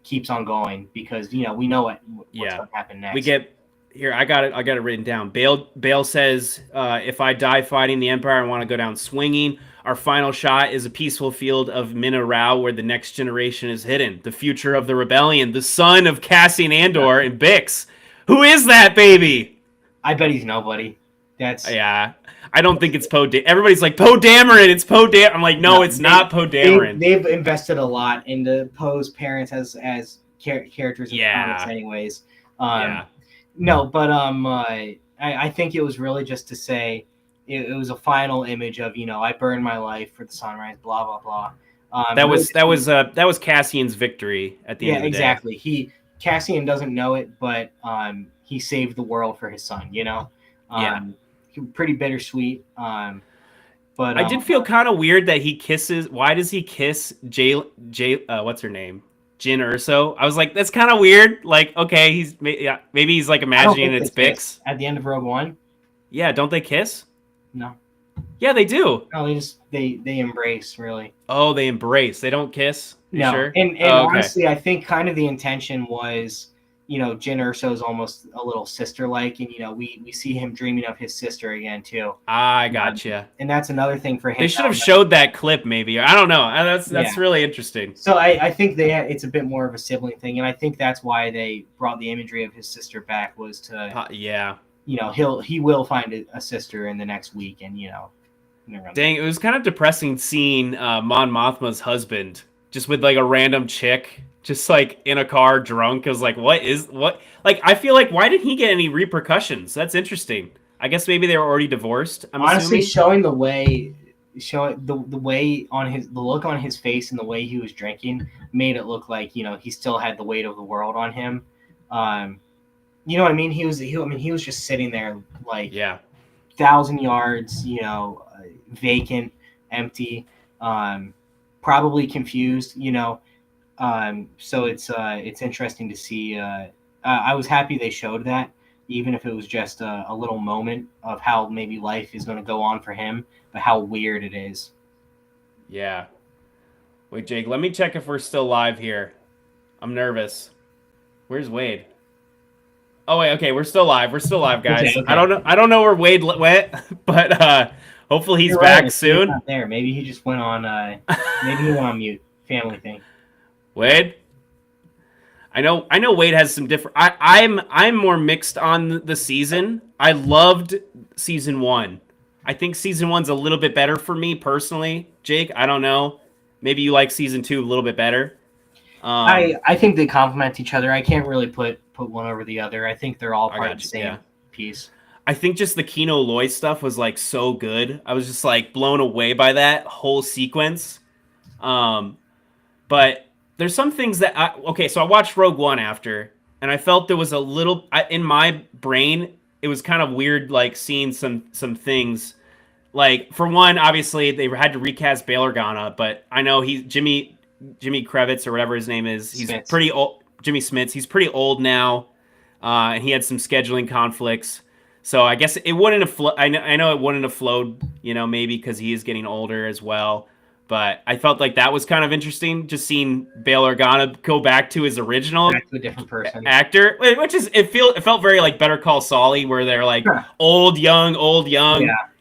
keeps on going because we know what's going to happen next. We get here. I got it written down. Bail says, "If I die fighting the Empire, I want to go down swinging." Our final shot is a peaceful field of Mina Rao where the next generation is hidden. The future of the rebellion, the son of Cassian Andor and Bix. Who is that baby? I bet he's nobody. I don't think it's Poe. Everybody's like, Poe Dameron. It's Poe Dameron. I'm like, no, it's not Poe Dameron. They've invested a lot into Poe's parents as characters in comics anyways. No, but I think it was really just to say it was a final image of I burned my life for the sunrise, blah blah blah. That was Cassian's victory at the end of the day. Yeah, exactly. Cassian doesn't know it, but he saved the world for his son. Pretty bittersweet. But I did feel kind of weird that he kisses. Why does he kiss what's her name? Jyn Erso. I was like, that's kind of weird. Like, okay, maybe he's like imagining it's Bix at the end of Rogue One. Yeah, don't they kiss? No. Yeah, they do. No, they embrace, really. Oh, they embrace. They don't kiss? You no. Sure? And honestly, I think kind of the intention was Jyn Erso's almost a little sister-like, and we see him dreaming of his sister again too. I gotcha. And that's another thing for him. They should have showed that clip, maybe. I don't know. That's Yeah. really interesting. So I think it's a bit more of a sibling thing, and I think that's why they brought the imagery of his sister back, was to Yeah. he will find a sister in the next week, and Dang, it was kind of depressing seeing Mon Mothma's husband just with like a random chick, just like in a car drunk. I was like, what? Like, I feel like, why didn't he get any repercussions? That's interesting. I guess maybe they were already divorced. I'm honestly assuming. showing the way the look on his face and the way he was drinking made it look like he still had the weight of the world on him. You know what I mean? He was just sitting there like 1,000 yards, vacant, empty, probably confused, so it's interesting to see. I was happy they showed that, even if it was just a little moment of how maybe life is going to go on for him, but how weird it is. Yeah. Wait, Jake, let me check if we're still live here. I'm nervous. Where's Wade? Oh wait, okay, we're still live. We're still live, guys. Okay. I don't know where Wade went, but hopefully he's back Right, soon. he's not there. Maybe he just went on. Maybe he went on mute. Family thing. Wade. I know Wade has some different. I'm more mixed on the season. I loved season 1. I think season 1's a little bit better for me personally. Jake, I don't know. Maybe you like season 2 a little bit better. I think they complement each other. I can't really put one over the other. I think they're all part of the same piece. I think just the Kino Loy stuff was like so good. I was just like blown away by that whole sequence. But there's some things that so I watched Rogue One after, and I felt there was a little in my brain. It was kind of weird, like seeing some things. Like, for one, obviously they had to recast Bail Organa, but I know Jimmy Kravitz or whatever his name is. He's Smits. pretty old. Jimmy Smits. He's pretty old now, and he had some scheduling conflicts. So I guess it wouldn't have. I know it wouldn't have flowed. Maybe because he is getting older as well. But I felt like that was kind of interesting, just seeing Bail Organa go back to his original Back to a different person. actor, which is it felt very like Better Call Saul, where they're like old, young.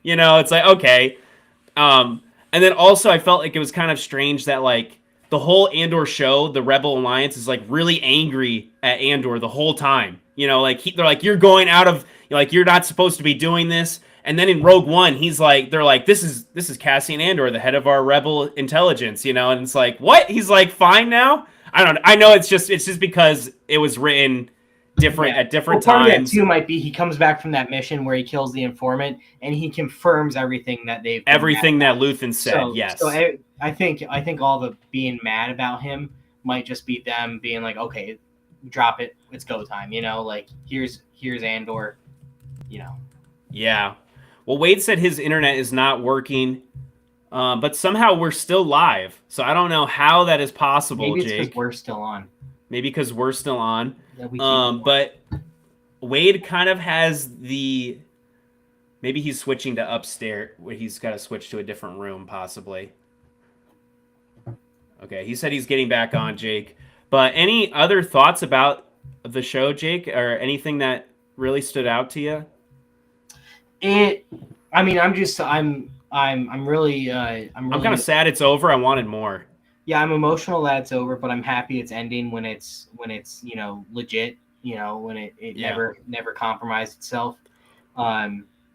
Yeah. It's like, okay. And then also I felt like it was kind of strange that like the whole Andor show, the Rebel Alliance, is like really angry at Andor the whole time. They're like, you're going out of, you're not supposed to be doing this. And then in Rogue One, they're like, this is Cassian Andor, the head of our rebel intelligence, and it's like, what? He's like, fine now? I don't know. I know it's just because it was written different at different part times. of that too might be he comes back from that mission where he kills the informant and he confirms everything that everything that Luthen said. So, yes. So I think all the being mad about him might just be them being like, okay, drop it, it's go time. Like here's Andor. Yeah. Well, Wade said his internet is not working, but somehow we're still live. So I don't know how that is possible, Maybe it's Jake. because we're still on. Maybe because we're still on. Yeah, but Wade kind of has maybe he's switching to upstairs. He's got to switch to a different room, possibly. Okay, he said he's getting back on, Jake. But any other thoughts about the show, Jake, or anything that really stood out to you? I'm really I'm kind of sad it's over. I wanted more. Yeah, I'm emotional that it's over, but I'm happy it's ending when it's legit, when it never compromised itself.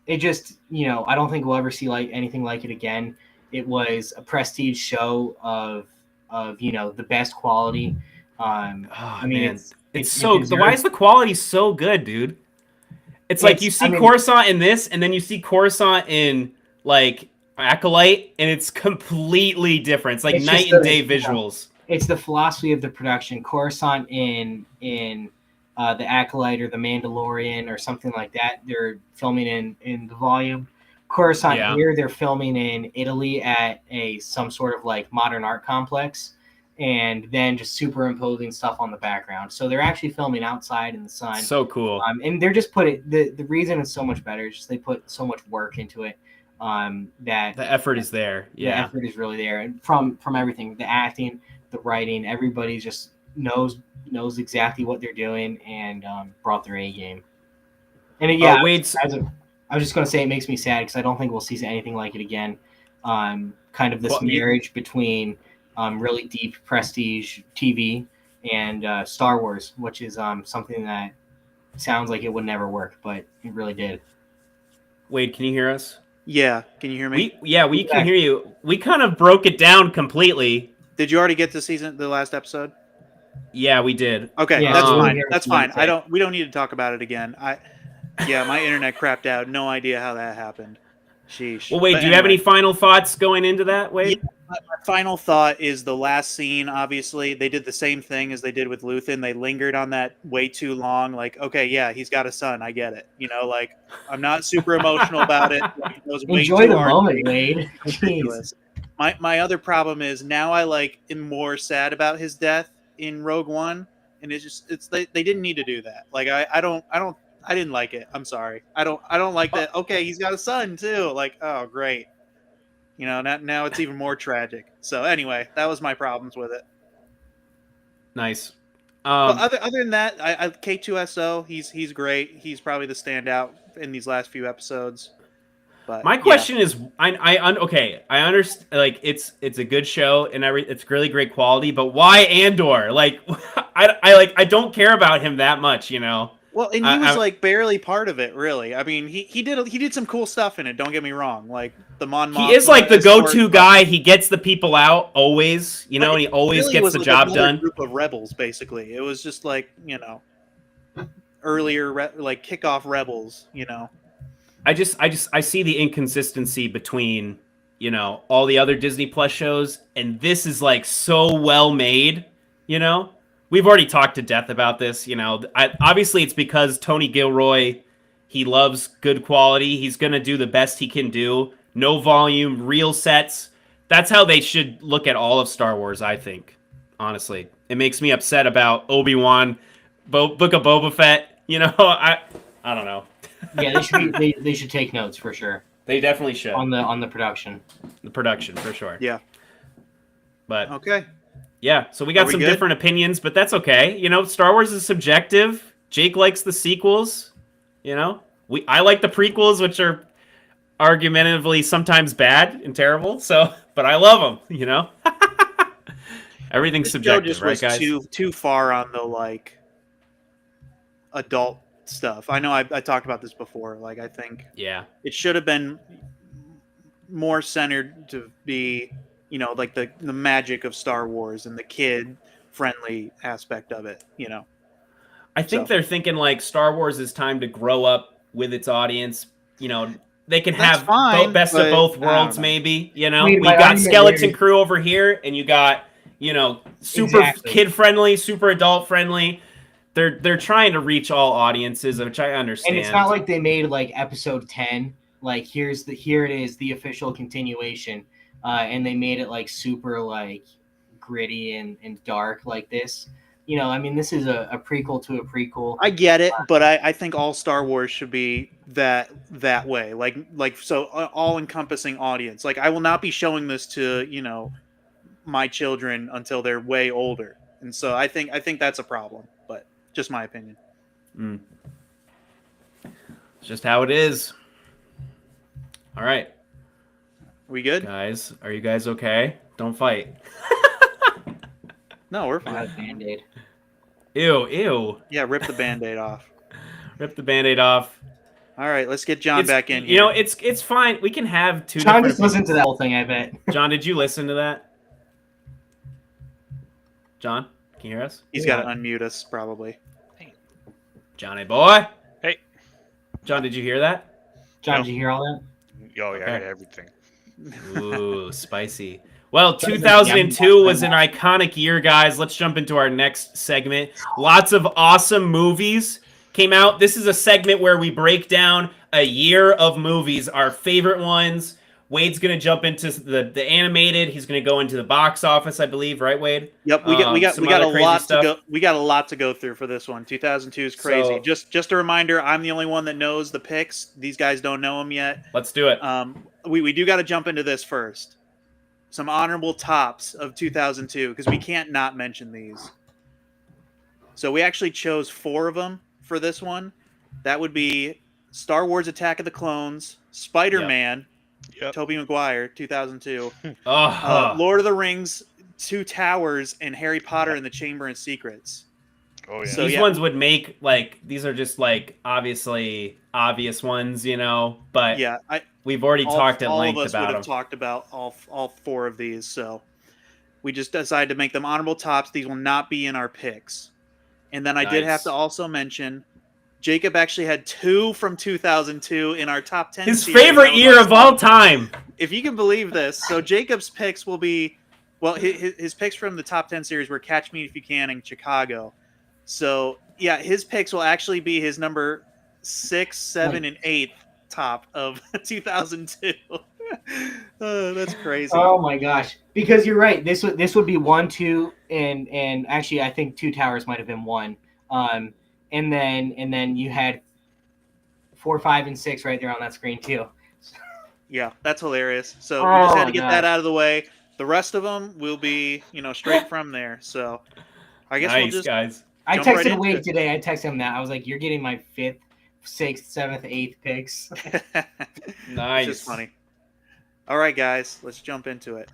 It just, I don't think we'll ever see like anything like it again. It was a prestige show of the best quality. It's so why is the quality so good, dude? It's like you see Coruscant in this, and then you see Coruscant in like Acolyte, and it's completely different. It's like night and day visuals. It's the philosophy of the production. Coruscant in the Acolyte or the Mandalorian or something like that, they're filming in the volume. Coruscant here, they're filming in Italy at some sort of like modern art complex, and then just superimposing stuff on the background. So they're actually filming outside in the sun. So cool. And they're just the reason it's so much better is just they put so much work into it. That the effort is there. Yeah, the effort is really there, and from everything, the acting, the writing, everybody's just knows exactly what they're doing and brought their A game. And yeah, Wade's I was just going to say it makes me sad because I don't think we'll see anything like it again. Kind of this marriage between really deep prestige TV and Star Wars, which is something that sounds like it would never work, but it really did. Wade, can you hear us? Yeah, can you hear me? We can hear you. We kind of broke it down completely. Did you already get to the last episode? Yeah, we did. Okay, Yeah, that's so fine. here's That's what fine. it We don't need to talk about it again. Yeah, my internet crapped out. No idea how that happened. Sheesh. Well, Wade, But do you have any anyway. final thoughts going into that, Wade? Yeah, my final thought is the last scene. Obviously, they did the same thing as they did with Luthen. They lingered on that way too long. Like, okay, yeah, he's got a son. I get it. Like, I'm not super emotional about it. Like, it was way Enjoy too the hard. moment, Wade. It's Jeez. ridiculous. My other problem is now I am more sad about his death in Rogue One, and they didn't need to do that. Like, I didn't like it. I'm sorry. I don't like that. Okay, he's got a son too. Like, oh great. Now it's even more tragic. So anyway, that was my problems with it. Nice. But other than that, I K2SO, he's great. He's probably the standout in these last few episodes. But my question is, I understand. Like, it's a good show and it's really great quality, but why Andor? Like, I don't care about him that much, Well, and he was barely part of it, really. I mean, he did some cool stuff in it. Don't get me wrong. Like the Mon Mothma. He is like the go-to guy. He gets the people out always, and he always really gets the job done. Group of rebels, basically. It was just earlier kickoff rebels. I see the inconsistency between all the other Disney Plus shows, and this is like so well made. We've already talked to death about this. Obviously it's because Tony Gilroy, he loves good quality. He's gonna do the best he can do. No volume, real sets. That's how they should look at all of Star Wars, I think. Honestly, it makes me upset about Obi-Wan, Book of Boba Fett. I don't know. Yeah, they should take notes for sure. They definitely should on the production. The production for sure. Yeah. But okay. Yeah, so we got some different opinions, but that's okay. Star Wars is subjective. Jake likes the sequels. I like the prequels, which are argumentatively sometimes bad and terrible. So, but I love them. Everything's subjective, just right, was guys? Too far on the adult stuff. I know I talked about this before. I think it should have been more centered to be. The magic of Star Wars and the kid-friendly aspect of it, I think they're thinking Star Wars is time to grow up with its audience. They can have best of both worlds, maybe. We got Skeleton Crew over here, and you got super kid-friendly, super adult-friendly. They're trying to reach all audiences, which I understand. And it's not like they made episode 10. Here it is, the official continuation. And they made it super gritty and dark like this. This is a prequel to a prequel. I get it, but I think all Star Wars should be that way. So all encompassing audience. I will not be showing this to my children until they're way older, and so I think that's a problem. But just my opinion. It's just how it is. All right. We good? Guys, are you guys okay? Don't fight. No, we're fine. Got a Band-Aid. Ew. Yeah, rip the Band-Aid off. Rip the Band-Aid off. All right, let's get John back in here. It's fine. We can have two John different just listened to that whole thing, I bet. John, did you listen to that? John, can you hear us? He's got to unmute us, probably. Johnny boy. Hey. John, did you hear that? John, did you hear all that? Oh, yeah, I got everything. Ooh, spicy. Well, 2002 was an iconic year, guys. Let's jump into our next segment. Lots of awesome movies came out. This is a segment where we break down a year of movies, our favorite ones. Wade's going to jump into the animated. He's going to go into the box office, I believe, right, Wade? Yep, we got a lot to go. We got a lot to go through for this one. 2002 is crazy. So, just a reminder, I'm the only one that knows the picks. These guys don't know them yet. Let's do it. We do got to jump into this first. Some honorable tops of 2002 because we can't not mention these. So we actually chose 4 of them for this one. That would be Star Wars Attack of the Clones, Spider-Man, Yep. Tobey Maguire, 2002, Oh, Lord of the Rings, Two Towers, and Harry Potter and the Chamber of Secrets. Oh yeah. So, these yeah. ones would make these are just obviously obvious ones, but Yeah, we've already talked at all length of us about would them. have talked about all 4 of these. So we just decided to make them honorable tops. These will not be in our picks. And then I did have Nice. to also mention Jacob actually had 2 from 2002 in our top 10. His series. favorite year of all time. If you can believe this. So Jacob's picks will be, well, his picks from the top 10 series were Catch Me If You Can and Chicago. So yeah, his picks will actually be his number 6, 7, and 8 top of 2002. That's crazy. Oh my gosh! Because you're right. This would be 1, 2, and actually I think Two Towers might have been 1. And then you had 4, 5, and 6 right there on that screen too. Yeah, that's hilarious. So we just had Oh, to get God. that out of the way. The rest of them will be, straight from there. So I guess we'll Nice, just guys. I Jump right texted into Wade it. today. I texted him that I was like, "You're getting my 5th, 6th, 7th, 8th picks." Nice. It's just funny. All right, guys, let's jump into it.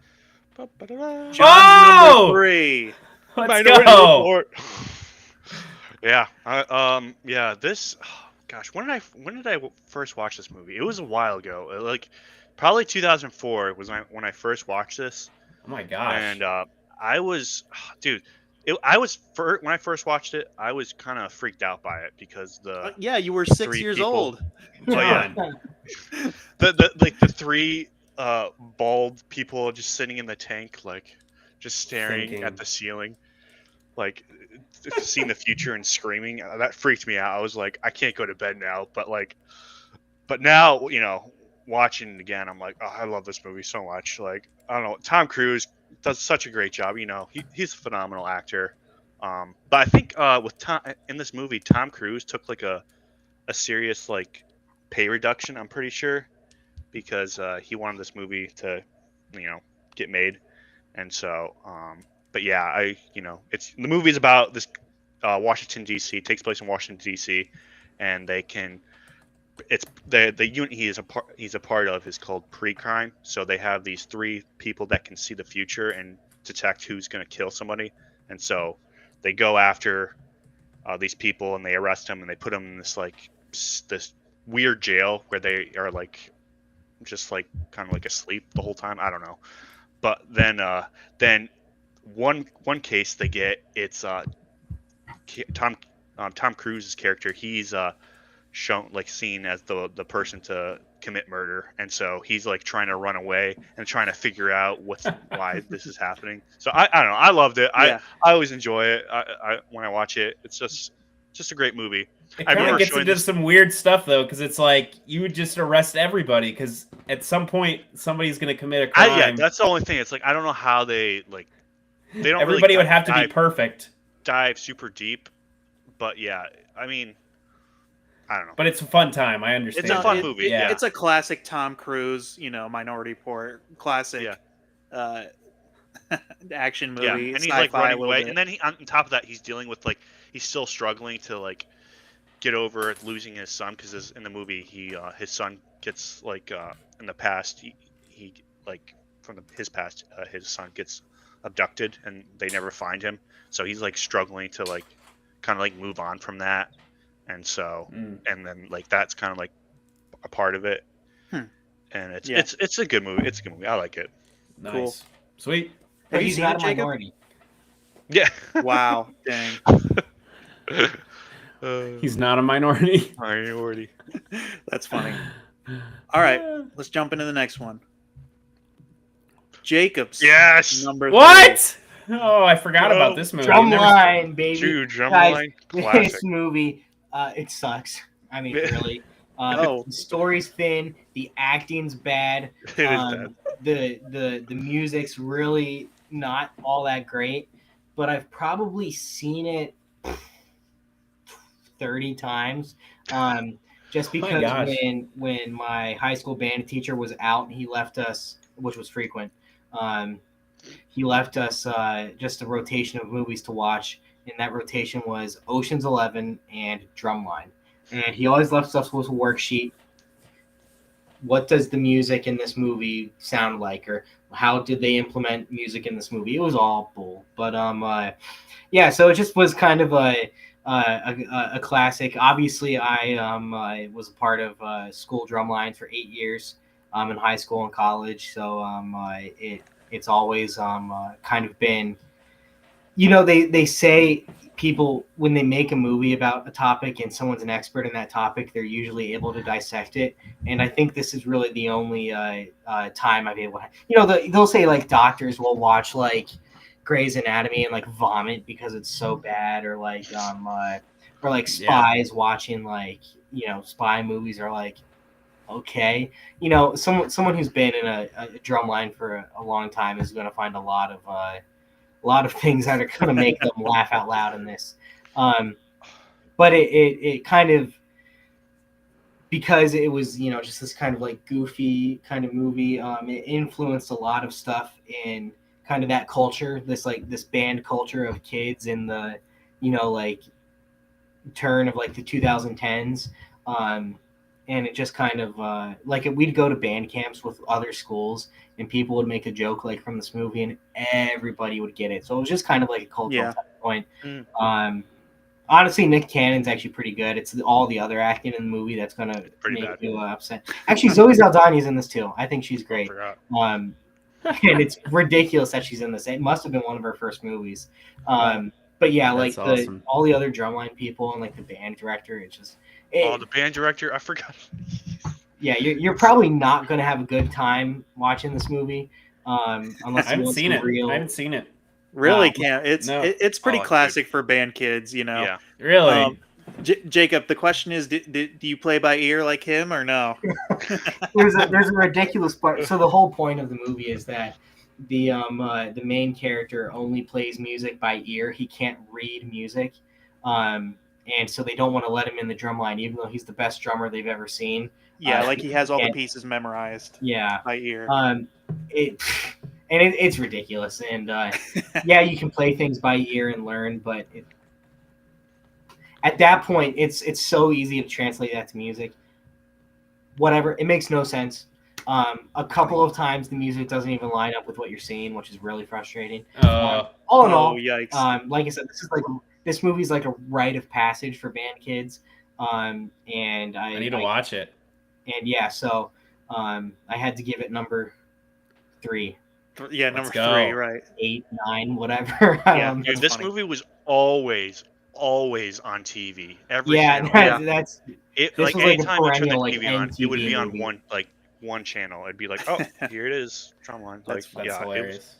Ba-ba-da-da. John's Oh! number 3. Let's Minority go. Report. Yeah. This, gosh, when did I first watch this movie? It was a while ago. Probably 2004 was when I first watched this, Oh my gosh. and I was, dude, when I first watched it, I was kind of freaked out by it because Yeah, you were 6 3 years people. old. Oh yeah, the 3 bald people just sitting in the tank, just staring Thinking. at the ceiling, seeing the future and screaming. That freaked me out. I was like, I can't go to bed now. But now, watching it again, I'm like, oh, I love this movie so much. I don't know, Tom Cruise does such a great job. He's a phenomenal actor. But I think with Tom in this movie, Tom Cruise took a serious pay reduction. I'm pretty sure because he wanted this movie to, get made, and so. But yeah, it's the movie's about this Washington D.C. It takes place in Washington D.C. and they can. It's the unit he's a part of is called pre-crime. So they have these 3 people that can see the future and detect who's going to kill somebody, and so they go after these people and they arrest them and they put them in this this weird jail where they are just kind of asleep the whole time. I don't know, but then one case they get, it's Tom Cruise's character. He's shown seen as the person to commit murder, and so he's trying to run away and trying to figure out why this is happening. So I don't know, I loved it. Yeah. I always enjoy it. I when I watch it, it's just a great movie. It I kind of remember gets showing into this- some weird stuff though, because it's you would just arrest everybody because at some point somebody's going to commit a crime. Yeah, that's the only thing. It's I don't know how they don't Everybody really would have to be dive, perfect. dive super deep, but yeah, I mean, I don't know. But it's a fun time. I understand. It's a fun movie. Yeah. It's a classic Tom Cruise, Minority Report, classic action movie. Yeah, and he's sci-fi a running little away, bit. and then on top of that, he's dealing with he's still struggling to get over losing his son because in the movie his son gets in the past he from his past his son gets abducted and they never find him, so he's struggling to kind of move on from that, and so and then that's kind of a part of it, and it's a good movie. It's a good movie. I like it. Nice. Cool. Sweet. Have you He's seen not it, a Jacob? minority. Yeah. Wow, dang. He's not a minority. Minority. That's funny. All right, let's jump into the next one. Jacob's Yes. number What? Oh, I forgot about this movie. Never- Drumline, baby. Dude, Guys, Drumline, classic. This movie, it sucks. I mean, really. Oh. The story's thin. The acting's bad. It is bad. The music's really not all that great. But I've probably seen it 30 times. Just my because gosh. when my high school band teacher was out, he left us, which was frequent. He left us just a rotation of movies to watch, in that rotation was Ocean's 11 and Drumline. And he always left us with a worksheet. What does the music in this movie sound like, or how did they implement music in this movie? It was all bull, but yeah. So it just was kind of a classic. Obviously, I was a part of school drumline for 8 years, in high school and college. So it's always kind of been, they say people, when they make a movie about a topic and someone's an expert in that topic, they're usually able to dissect it. And I think this is really the only time I've been able to, they'll say like doctors will watch like Grey's Anatomy and like vomit because it's so bad, or like spies watching like, spy movies are like, okay, someone who's been in a drum line for a long time is going to find a lot of things that are going to make them laugh out loud in this. But it kind of, because it was, just this kind of like goofy kind of movie, it influenced a lot of stuff in kind of that culture, this band culture of kids in the, like turn of like the 2010s. And it just kind of we'd go to band camps with other schools and people would make a joke like from this movie and everybody would get it. So it was just kind of like a cultural touch point. Honestly, Nick Cannon's actually pretty good. It's all the other acting in the movie that's going to make you upset. Actually, Zoe Saldana's in this too. I think she's great. And it's ridiculous that she's in this. It must have been one of her first movies. But yeah, That's like awesome. all the other drumline people and like the band director, it's just... the band director, I forgot. Yeah, you're probably not going to have a good time watching this movie, unless I haven't you seen it. real... I haven't seen it. Really can't. It's pretty Oh, classic for band kids, Yeah. Really? Jacob, the question is, do you play by ear like him or no? There's a ridiculous part. So the whole point of the movie is that the main character only plays music by ear. He can't read music, and so they don't want to let him in the drum line, even though he's the best drummer they've ever seen. Yeah, like he has all the pieces memorized. Yeah, by ear. It's ridiculous. And yeah, you can play things by ear and learn, but at that point, it's so easy to translate that to music. Whatever, it makes no sense. A couple of times the music doesn't even line up with what you're seeing, which is really frustrating. All in all, yikes. like I said, this movie's like a rite of passage for band kids. And I need to watch it. And yeah, so I had to give it number 3. Yeah, number 3, right? 8, 9, whatever. Yeah, Dude, this movie was always on TV. Every That's it. this Like was like a anytime you turn the perennial, like, TV on, it would be on movie. one channel. It'd be like, oh, here it is, Drumline. Like, That's hilarious.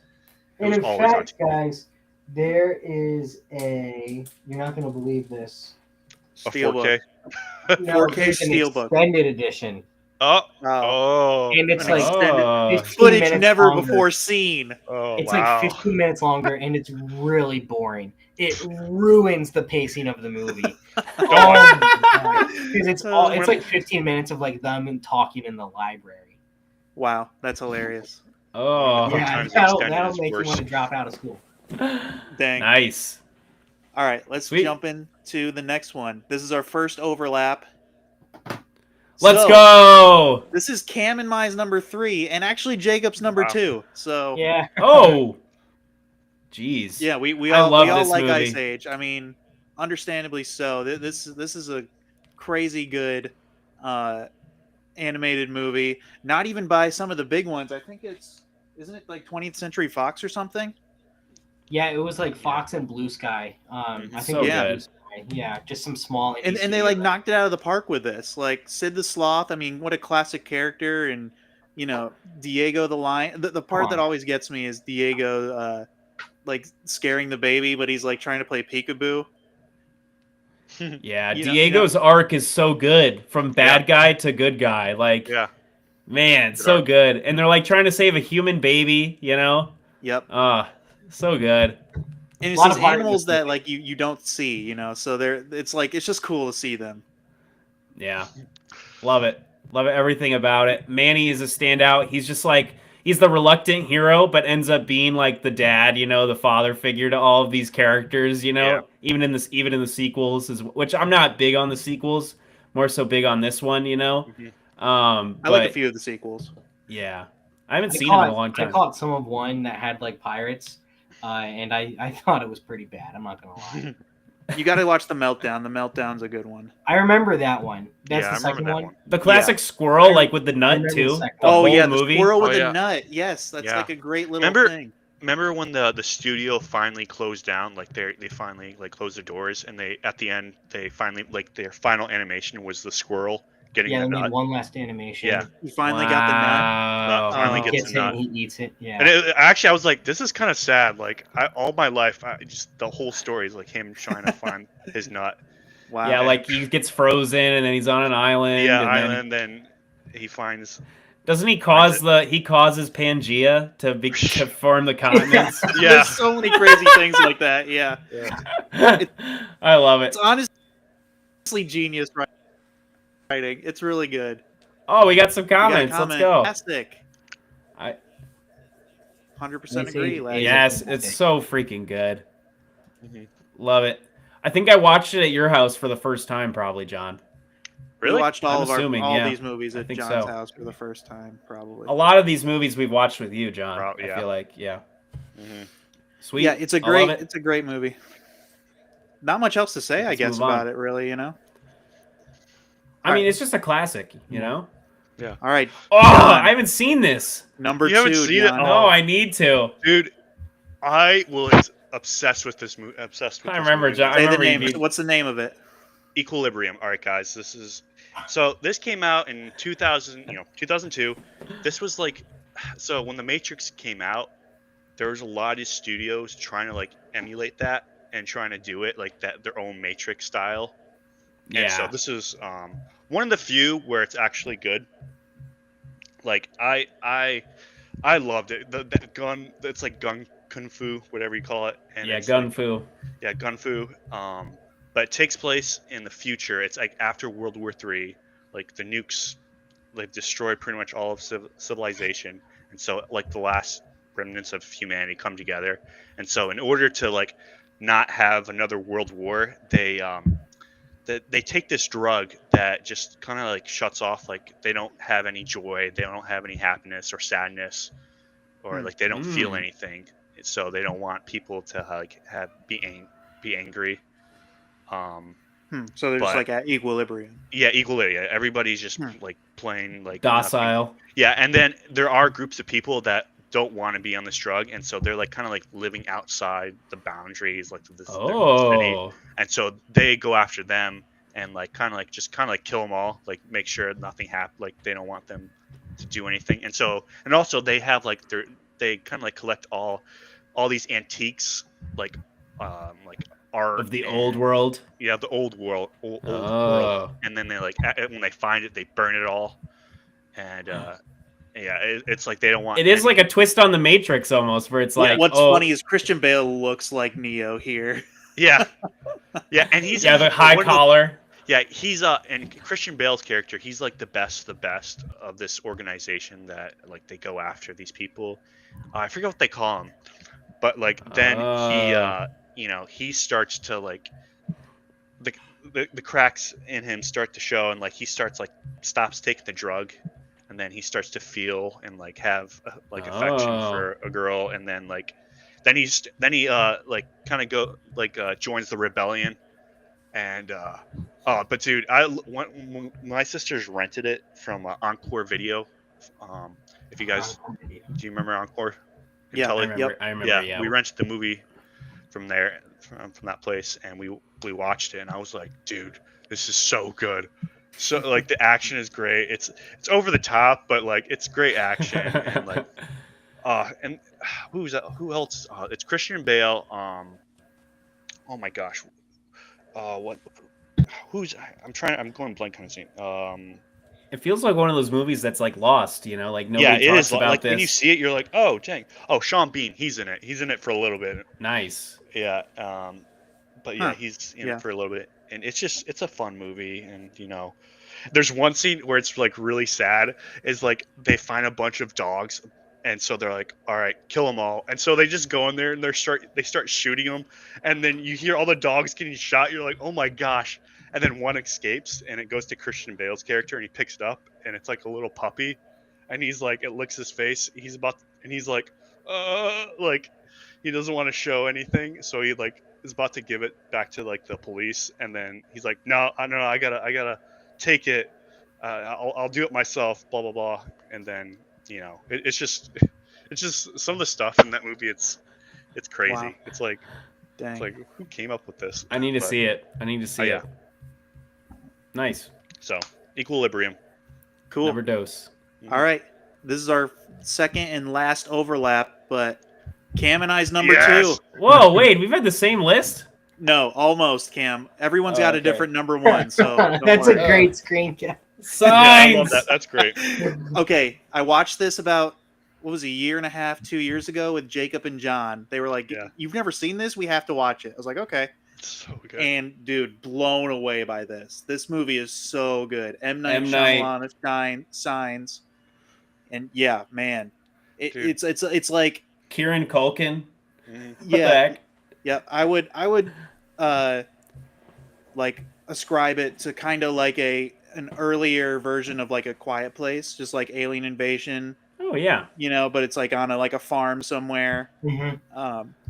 It was And in always on fact, guys, there is you're not going to believe this. a Steelbook. 4K. No, 4K there's an Steelbook. extended edition. Oh, And it's An like extended 15 footage minutes never longer. before seen. oh, It's wow. like 15 minutes longer, and it's really boring. It ruins the pacing of the movie. Because it's like 15 minutes of like them talking in the library. Wow, that's hilarious. Oh, Yeah, Sometimes that'll extended is make you worse. want to drop out of school. Dang. nice. All right, let's Sweet. jump into the next one. This is our first overlap. Let's So, go. This is Cam and Mai's number 3, and actually Jacob's number Wow. 2. So Yeah. Oh, jeez. yeah, we I all love we all this like movie. Ice Age. I mean, understandably so. This is a crazy good animated movie. Not even by some of the big ones. I think isn't it like 20th Century Fox or something? Yeah, it was like Fox and Blue Sky. I think So it was good. Blue Sky. Yeah, just some small. And they like knocked it out of the park with this. Like Sid the Sloth. I mean, what a classic character. And Diego the Lion. The part that always gets me is Diego like scaring the baby, but he's like trying to play peekaboo. Yeah, You know- Diego's arc is so good from bad guy to good guy. Like, Yeah. man, Good so arc. good. And they're like trying to save a human baby, Yep. So good. And it's lot these of heart in animals this that movie. like you don't see, so it's just cool to see them. Yeah. Love it. Love it. Everything about it. Manny is a standout. He's he's the reluctant hero, but ends up being like the dad, the father figure to all of these characters, Yeah. even in the sequels, which I'm not big on the sequels, more so big on this one, Mhm. I like a But few of the sequels. yeah, I haven't seen him in a long I time. caught some of one that had like pirates, and I thought it was pretty bad. I'm not gonna lie. You got to watch The Meltdown. The Meltdown's a good one. I remember that one. That's Yeah, the I remember second that one. one. The classic squirrel, like with the nut remember the too. second The one. Oh whole yeah, movie. the squirrel with Oh, the yeah. nut. Yes, that's Yeah. like a great little Remember- thing. Remember when the studio finally closed down? Like they finally like closed the doors, and they at the end they finally like their final animation was the squirrel getting Yeah, the they made nut. one last animation. Yeah. You finally got the nut. Wow. Finally He gets gets the it nut. and he eats it. Yeah. And actually, I was like, this is kind of sad. Like all my life, the whole story is like him trying to find his nut. Wow. Yeah, like he gets frozen and then he's on an island. Yeah, and then he finds. doesn't he finds causes Pangea to form the continents? Yeah. There's so many crazy things like that. Yeah. I love it. It's honestly genius writing. It's really good. Oh, we got some You got a comments. Let's comment. go. Fantastic. I- 100% They say- agree, lad. yeah. Yes, it's so freaking good. Mhm. Love it. I think I watched it at your house for the first time, probably, John. Really? We watched all I'm of assuming, all yeah. these movies I at think John's so. house for the first time, probably. A lot of these movies we've watched with you, John. Yeah. I feel like, yeah. Mhm. Sweet. Yeah, it's a I great love it. it's a great movie. Not much else to say, I Let's guess, move on. about it, really. I mean, it's just a classic, All right, Oh, John. I haven't seen this. number You haven't 2, seen it? John. No, I need to. Dude, I was obsessed with this movie. Obsessed with. I this remember, movie. John. I Say the remember you name. being- What's the name of it? Equilibrium. All right, guys. This came out in 2002. This was like, so when The Matrix came out, there was a lot of studios trying to like emulate that and trying to do it like that, their own Matrix style. And so Yeah. this is one of the few where it's actually good. Like I loved it. That gun, it's like gun kung fu, whatever you call it. And Yeah, it's Gun like- Fu. yeah, gun fu. But it takes place in the future. It's like after World War III. Like the nukes, they've destroyed pretty much all of civilization, and so like the last remnants of humanity come together. And so in order to like not have another world war, they take this drug that just kind of like shuts off. Like they don't have any joy, they don't have any happiness or sadness, or like they don't feel anything. So they don't want people to like be angry. So they're just But- like at equilibrium. Yeah, equilibrium. Everybody's just like playing like nothing. Docile. Yeah, and then there are groups of people that don't want to be on this drug, and so they're like kind of like living outside the boundaries, like this city. Oh. And so they go after them and like kind of like kill them all, like make sure nothing happens. Like they don't want them to do anything. And so and also they have like they kind of like collect all these antiques, like art Of the and- old world. Yeah, the old world, old Oh. world. And then they like when they find it, they burn it all. And it's like they don't want. It is like a twist on the Matrix almost, where it's like, What's oh, funny is Christian Bale looks like Neo here. yeah, and he's yeah, the high one of the- collar. Yeah, he's and Christian Bale's character, he's like the best of this organization that like they go after these people. I forget what they call him, but like then he starts to like the cracks in him start to show, and like he stops taking the drug, and then he starts to feel and like have like affection Oh. for a girl, and then he kind of joins the rebellion. And but dude, when my sisters rented it from Encore Video. If you guys, do you remember Encore? Yeah, Tell I it- remember. I remember. Yeah. we rented the movie from there, from that place, and we watched it, and I was like, dude, this is so good. So like the action is great. It's over the top, but like it's great action, and like and who's that? Who else? It's Christian Bale. Oh my gosh. What? Who's? I'm going blank on his name. It feels like one of those movies that's like lost, like nobody Yeah, it talks is. about Like this. when you see it, you're like, oh, dang. Oh, Sean Bean, he's in it. He's in it for a little bit. Nice. Yeah. But yeah, Huh. he's in Yeah. it for a little bit, and it's a fun movie, and there's one scene where it's like really sad. Is like they find a bunch of dogs And so they're like, all right, kill them all. And so they just go in there and they start shooting them. And then you hear all the dogs getting shot. You're like, oh my gosh. And then one escapes and it goes to Christian Bale's character and he picks it up and it's like a little puppy. And he's like, it licks his face. He's like, he doesn't want to show anything. So he like is about to give it back to like the police. And then he's like, no, I gotta take it. I'll do it myself, blah, blah, blah. And then, it's just some of the stuff in that movie. It's crazy. Wow. It's like who came up with this? I need to see it. Yeah. Nice. So Equilibrium. Cool. Never dose. All right. This is our second and last overlap, but Cam and I's number Yes! 2. Whoa, wait, we've had the same list? No, almost, Cam. Everyone's Oh, got a okay. different number 1, so don't That's worry. a great screen cap. Yeah, I love Signs. that. That's great. Okay, I watched this about, what was it, a year and a half, 2 years ago with Jacob and John. They were like, Yeah. you've never seen this? We have to watch it. I was like, okay. It's so good. And, dude, blown away by this. This movie is so good. M. Night M. Night. Shyamalan, Signs. And, yeah, man. Dude. It's like, Kieran Culkin. Mhm. What the yeah, heck? yeah. I would like ascribe it to kind of like an earlier version of like A Quiet Place, just like Alien Invasion, Oh yeah. but it's like on a farm somewhere.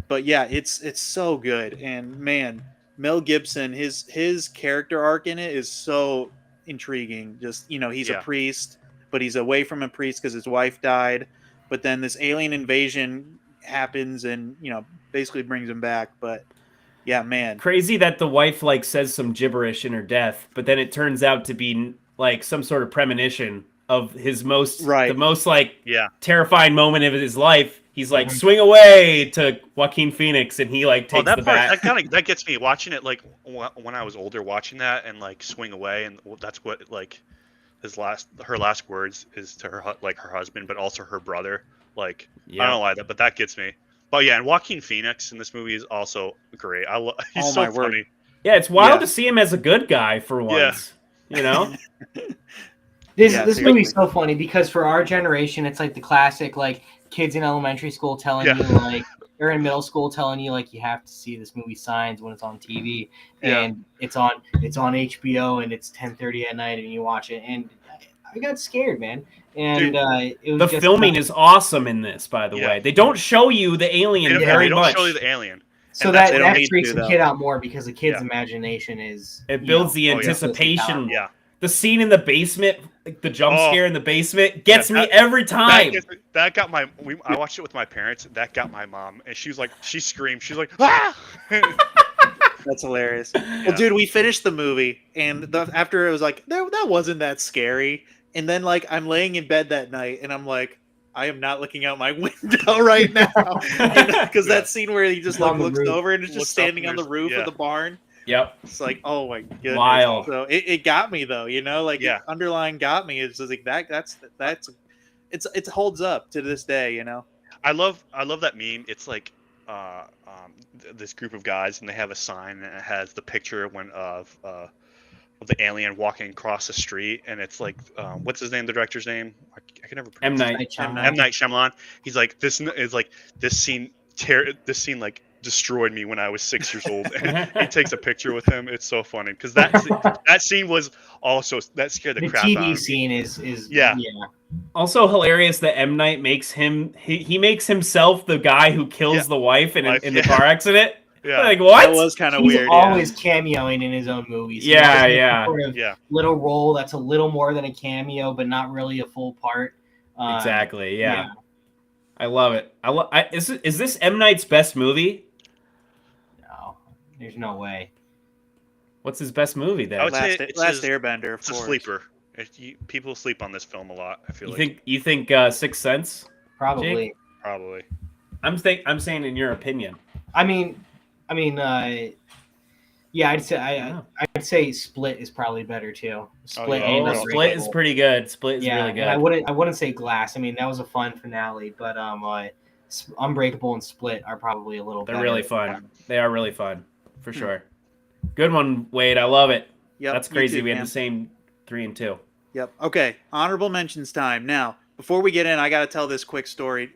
But yeah, it's so good. And man, Mel Gibson, his character arc in it is so intriguing. Just he's Yeah. a priest, but he's away from a priest because his wife died. But then this alien invasion happens and basically brings him back. But yeah, man. Crazy that the wife like says some gibberish in her death, but then it turns out to be like some sort of premonition of his most Right. the most like Yeah. terrifying moment of his life. He's like, swing away to Joaquin Phoenix, and he like takes that the part bat. that gets me watching it like when I was older, watching that and like swing away, and that's what like her last words is to her her husband, but also her brother. Like I don't know why but that gets me. But yeah, and Joaquin Phoenix in this movie is also great. He's Oh, so my word. funny. Yeah, it's wild Yeah. to see him as a good guy for once. You know? This Yeah, this seriously. movie's so funny because for our generation, it's like the classic like kids in elementary school telling Yeah. you like, or in middle school telling you like you have to see this movie Signs when it's on TV, Yeah. and it's on HBO and it's 10:30 at night and you watch it, and I got scared, man. And Dude, it was The just filming is awesome in this, by the Yeah. way. They don't show you the alien They very don't much. show you the alien. so and that they don't need freaks to, the though. kid out more because the kid's Yeah. imagination is It builds the yeah. anticipation. Yeah. The scene in the basement, like the jump Oh. scare in the basement, gets Yeah, me every time. That got I watched it with my parents. That got my mom, and she screamed. She's like, ah! That's hilarious. Yeah. Well, dude, we finished the movie, and after it was like, that wasn't that scary. And then, like, I'm laying in bed that night, and I'm like, I am not looking out my window right now. Because Yeah. that scene where he just On like the looks roof. over and is just Looks up standing and on the there's- roof yeah. of the barn. Yep. It's like, oh my goodness. Wild. So it got me though, like Yeah. underlying got me. It's just like it holds up to this day, I love that meme. It's like this group of guys, and they have a sign, and it has the picture of the alien walking across the street, and it's like what's his name? The director's name? I can never M. pronounce Night. M. Night Shyamalan. He's like, this scene like destroyed me when I was 6 years old. And he takes a picture with him. It's so funny because that scene was also that scared the the crap out of TV me. scene is Yeah. Also hilarious that M. Night makes he makes himself the guy who kills Yeah. the wife in the Yeah. car accident. Yeah. Like what? That was kind of He's weird. always cameoing in his own movies. He Yeah, always makes yeah. a sort of Yeah. little role that's a little more than a cameo, but not really a full part. Exactly. Yeah. I love it. Is this M. Night's best movie? No, there's no way. What's his best movie then? I would say Last Airbender, of It's a course. sleeper. People sleep on this film a lot. I feel You think Sixth Sense? Probably. probably. I'm saying in your opinion. I mean, yeah, I'd say Yeah. I'd say Split is probably better too. Split yeah. and Oh, Split is Unbreakable. pretty good. Split is Yeah, really good. and I wouldn't say Glass. I mean, that was a fun finale, but Unbreakable and Split are probably a little. They're better. really fun. They are really fun, for sure. Good one, Wade. I love it. Yep, That's me crazy. too, We had man. the same 3 and 2. Yep. Okay. Honorable mentions time. Now, before we get in, I got to tell this quick story.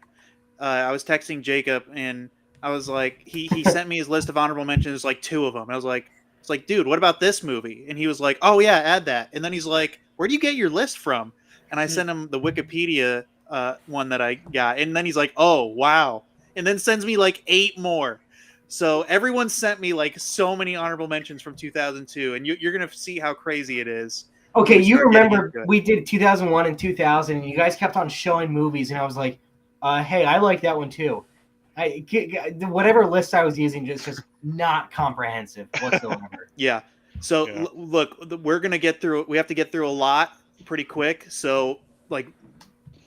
I was texting Jacob, and I was like, he sent me his list of honorable mentions, like 2 of them. I was like, it's like, dude, what about this movie? And he was like, oh yeah, add that. And then he's like, where do you get your list from? And I sent him the Wikipedia one that I got, and then he's like, oh wow, and then sends me like 8 more. So everyone sent me like so many honorable mentions from 2002, and you're gonna see how crazy it is. Okay, We you start getting remember into it. we did 2001 and 2000, and you guys kept on showing movies, and I was like, hey, I like that one too. Whatever list I was using just not comprehensive whatsoever. Yeah. So Yeah. look, we're gonna get through. We have to get through a lot pretty quick. So like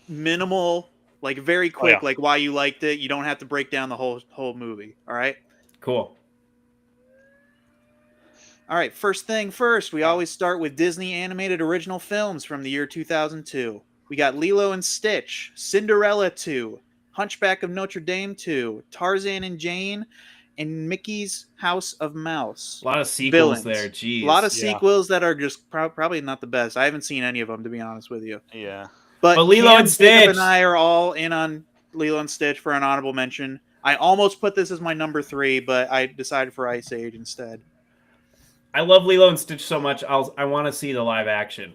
minimal, like very quick, yeah. like why you liked it. You don't have to break down the whole movie. All right. Cool. All right. First thing first, we always start with Disney animated original films from the year 2002. We got Lilo and Stitch, Cinderella 2, Hunchback of Notre Dame 2, Tarzan and Jane, and Mickey's House of Mouse. A lot of sequels Villains. there. Jeez. A lot of Yeah. sequels that are just probably not the best. I haven't seen any of them, to be honest with you. Yeah. But Lilo Cam, and Jacob, Stitch. and I are all in on Lilo and Stitch for an honorable mention. I almost put this as my number 3, but I decided for Ice Age instead. I love Lilo and Stitch so much. I want to see the live action.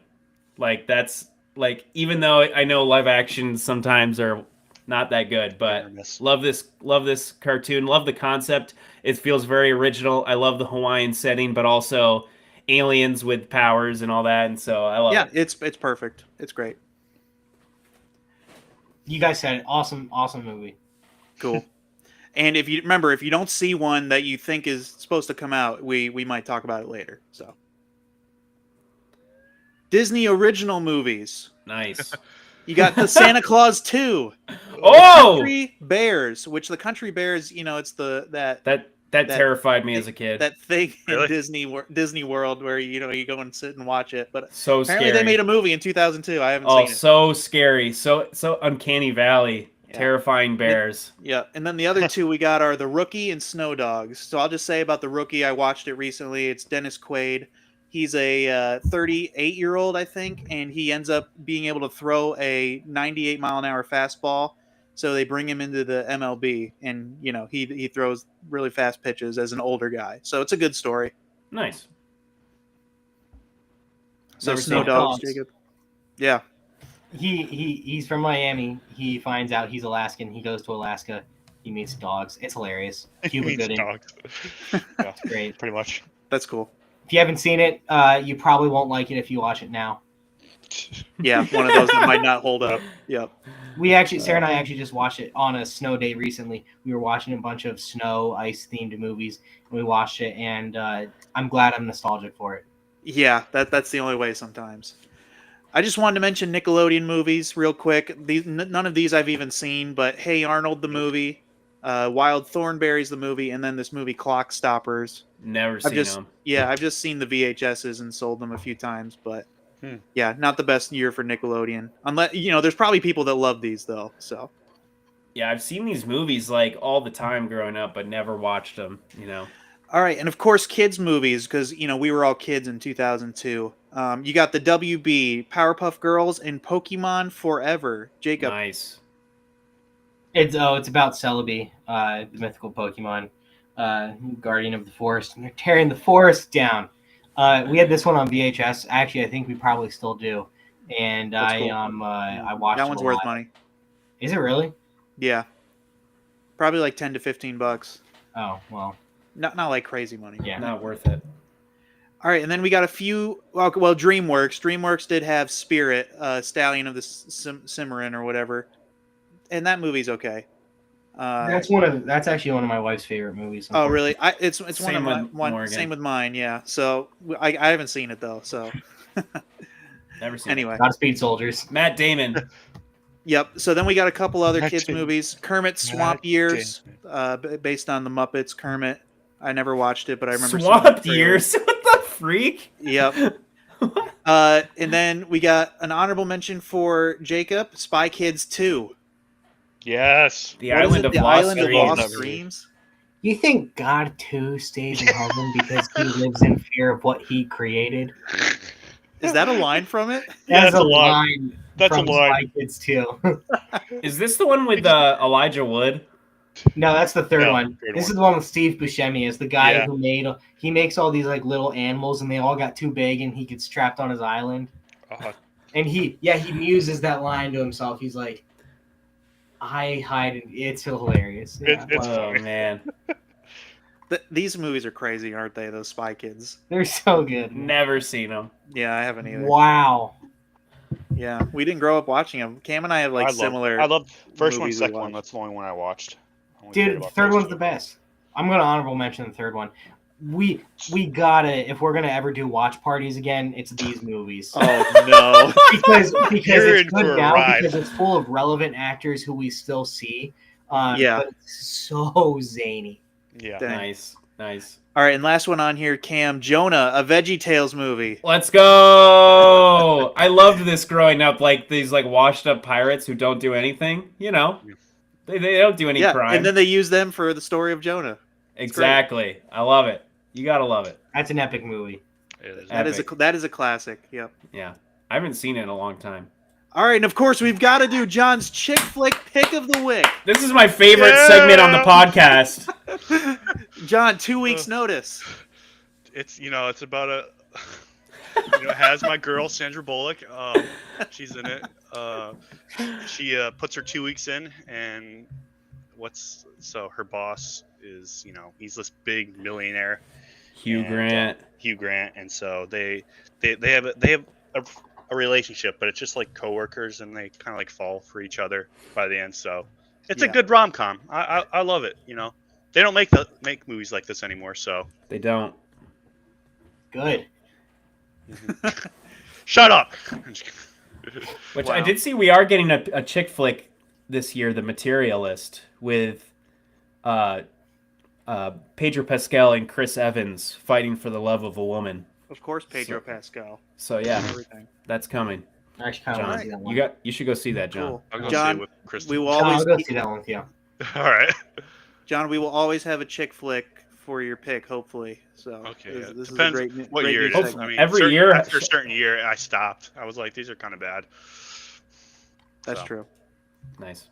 Like that's like, even though I know live actions sometimes are not that good, but love this cartoon. Love the concept. It feels very original. I love the Hawaiian setting, but also aliens with powers and all that. And so I love it. It's perfect. It's great. You guys said it. Awesome movie. Cool. And if you don't see one that you think is supposed to come out, we might talk about it later. So Disney original movies. Nice. You got the Santa Claus 2. Oh, Country Bears, which the Country Bears, it's that terrified me as a kid. that thing Really? in Disney World where you go and sit and watch it. But So apparently scary. they made a movie in 2002. I haven't Oh, seen it. so scary. So uncanny valley. Yeah. Terrifying bears. Yeah, and then the other 2 we got are The Rookie and Snow Dogs. So I'll just say about The Rookie, I watched it recently. It's Dennis Quaid. He's a 38-year-old, I think, and he ends up being able to throw a 98-mile-an-hour fastball. So they bring him into the MLB, and he throws really fast pitches as an older guy. So it's a good story. Nice. So Never Snow seen it. Dogs, Jacob. Yeah. He's from Miami. He finds out he's Alaskan. He goes to Alaska. He meets dogs. It's hilarious. Cuba Means Gooding. dogs. Yeah, It's great. pretty much. That's cool. If you haven't seen it, you probably won't like it if you watch it now. Yeah, one of those that might not hold up. Yep. Sarah and I actually just watched it on a snow day recently. We were watching a bunch of snow, ice themed movies, and we watched it, and I'm glad I'm nostalgic for it. Yeah, that's the only way sometimes. I just wanted to mention Nickelodeon movies real quick. None of these I've even seen, but Hey Arnold the movie, Wild Thornberrys the movie, and then this movie Clock Stoppers. Never seen them. Yeah, I've just seen the VHSs and sold them a few times, but yeah, not the best year for Nickelodeon. Unless there's probably people that love these though. So Yeah, I've seen these movies like all the time growing up, but never watched them. all right, and of course kids movies because we were all kids in 2002. You got the WB, Powerpuff Girls, and Pokemon Forever. Jacob. Nice. It's about Celebi, the mythical Pokemon, guardian of the forest, and they're tearing the forest down. We had this one on VHS. Actually, I think we probably still do. And That's cool. I watched That it one's a worth lot. money. Is it really? Yeah, probably like $10 to $15. Oh well, Not like crazy money. yeah. Not worth it. All right, and then we got a few. Well, DreamWorks. DreamWorks did have Spirit, Stallion of the Cimarron or whatever, and that movie's okay. That's actually one of my wife's favorite movies. Oh, really? It's one of Same my with one. Morgan. Same with mine. Yeah. So I haven't seen it though. So Never seen anyway. Godspeed, soldiers. it. Matt Damon. Yep. So then we got a couple other Matt kids Damon. movies. Kermit Swamp Matt Years, based on the Muppets. Kermit. I never watched it, but I remember seeing Swamp the trailer. Years. What the freak? Yep. And then we got an honorable mention for Jacob, Spy Kids 2. Yes. The What is Island it? of The Lost Island of Dreams. Lost Dreams. You think God too stays in heaven because he lives in fear of what he created? Is that a line from it? Yeah, That's it's a a line. line. That's a from lie. Spy Kids 2. Is this the one with Elijah Wood? No, that's the third No, one. third This one. is the one with Steve Buscemi as the guy Yeah. who makes all these like little animals and they all got too big and he gets trapped on his island. And he muses that line to himself. He's like, I hide in it's hilarious. Yeah. It's Oh funny. man, These movies are crazy, aren't they? Those Spy Kids. They're so good. man. never seen them. Yeah, I haven't either. Wow. Yeah, we didn't grow up watching them. Cam and I have like similar. I love first one, movies we second one. watched. That's the only one I watched. I only cared Dude, the about third those one's two. the best. I'm gonna honorable mention the third one. We gotta, if we're gonna ever do watch parties again, it's these movies. Oh no! because You're it's in for good a now ride. because it's full of relevant actors who we still see. Yeah. But it's so zany. Yeah. Dang. Nice. All right, and last one on here, Cam. Jonah, a VeggieTales movie. Let's go. I loved this growing up. Like these like washed up pirates who don't do anything. You know, they don't do any Yeah, crime. and then they use them for the story of Jonah. Exactly. I love it. You gotta love it. That's an epic movie. It is. That is a classic. Yep. Yeah. I haven't seen it in a long time. All right, and of course we've got to do John's chick flick pick of the week. This is my favorite segment on the podcast. John, 2 weeks notice. It's it's about a it has my girl Sandra Bullock. She's in it. She puts her 2 weeks in, and her boss is he's this big millionaire. Hugh Grant, and so they have a relationship, but it's just like coworkers, and they kind of like fall for each other by the end. So it's a good rom-com. I love it. They don't make movies like this anymore. So They don't. Good. shut up. Which Wow. I did see we are getting a chick flick this year, The Materialist, with Pedro Pascal and Chris Evans fighting for the love of a woman. Of course, Pedro Pascal. So yeah, Everything. that's coming. I actually kind of want John, to see that one. you should go see that, John. Cool. I'll go John, see it with Kristen. we will John, always I'll go see that one with you. All right. John, we will always have a chick flick for your pick, hopefully. So Okay. this is a Depends great, what great year it new is. segment. Every year- after a certain year, I stopped. I was like, these are kind of bad. That's So. true. Nice.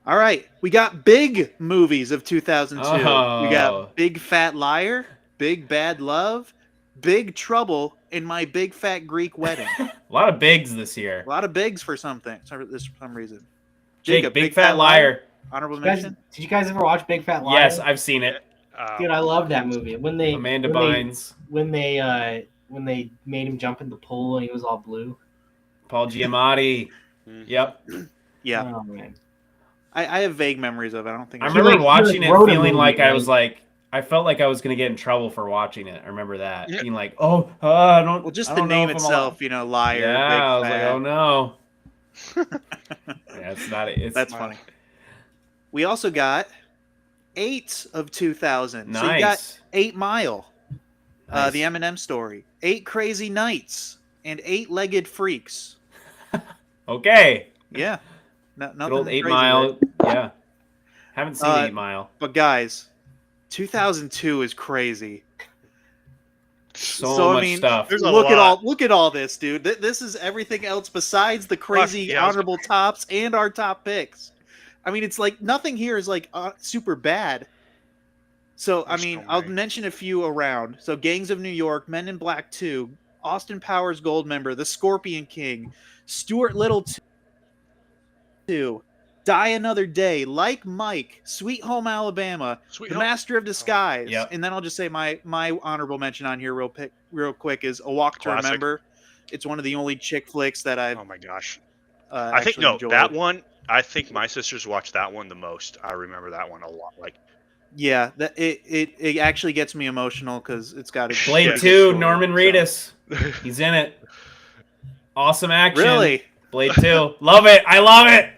All right, we got big movies of 2002. Oh. We got Big Fat Liar, Big Bad Love, Big Trouble in My Big Fat Greek Wedding. A lot of bigs this year. A lot of bigs for some reason. Jake, Jacob, Big Fat Liar. Honorable Did you guys- mention. did you guys ever watch Big Fat Liar? Yes, I've seen it. Dude, I love that movie. Amanda Bynes, When they made him jump in the pool and he was all blue. Paul Giamatti. Yep. Yeah, Oh man. I have vague memories of it. I don't think I I've remember seen it. watching wrote it, a feeling movie, like I right? was like, I felt like I was gonna get in trouble for watching it. I remember that, Yeah. being like, "Oh, I don't." Well, just I the don't know name if I'm itself, liar. allowed- Yeah, Big I was Fat. like, "Oh no." Yeah, it's not. It's That's funny. We also got 8 of 2000. So you got Nice. 8 Mile, Nice. the Eminem story, 8 Crazy Nights, and 8-Legged Freaks. Okay. Yeah, Good nothing old 8 crazy, Mile. right? Yeah. Haven't seen 8 Mile. But guys, 2002 is crazy. So much stuff. There's a Look lot. at all this, dude. This is everything else besides the crazy yeah, I was honorable tops and our top picks. I mean, it's like nothing here is like super bad. So I There's mean, so I'll many. mention mention a few around. So Gangs of New York, Men in Black 2, Austin Powers Goldmember, The Scorpion King, Stuart Little 2, Die Another Day, Like Mike, Sweet Home Alabama, Sweet The Home- Master of Disguise, Yep. and then I'll just say my honorable mention on here real quick is A Walk to Classic. Remember. It's one of the only chick flicks that I've Oh my gosh. I I think enjoyed. that one. I think my sisters watched that one the most. I remember that one a lot. Like Yeah, that it actually gets me emotional because it's got a Blade Yeah. 2, story, Norman so- Reedus. He's in it. Awesome action. Really? Blade 2. Love it. I love it.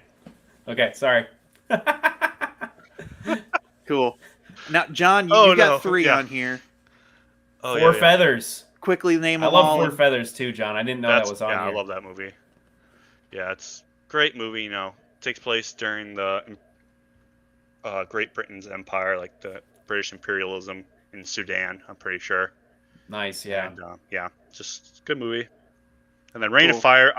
Okay, sorry. Cool. Now, John, you, Oh, you got no. 3 Yeah. on here. oh, Four Feathers. Quickly name I them love all. Four Feathers too, John. I didn't know that was on yeah, here. I love that movie. Yeah, it's a great movie. Takes place during the Great Britain's empire, like the British imperialism in Sudan. I'm pretty sure. Nice, yeah. And, yeah, just a good movie. And then Rain Cool. of Fire.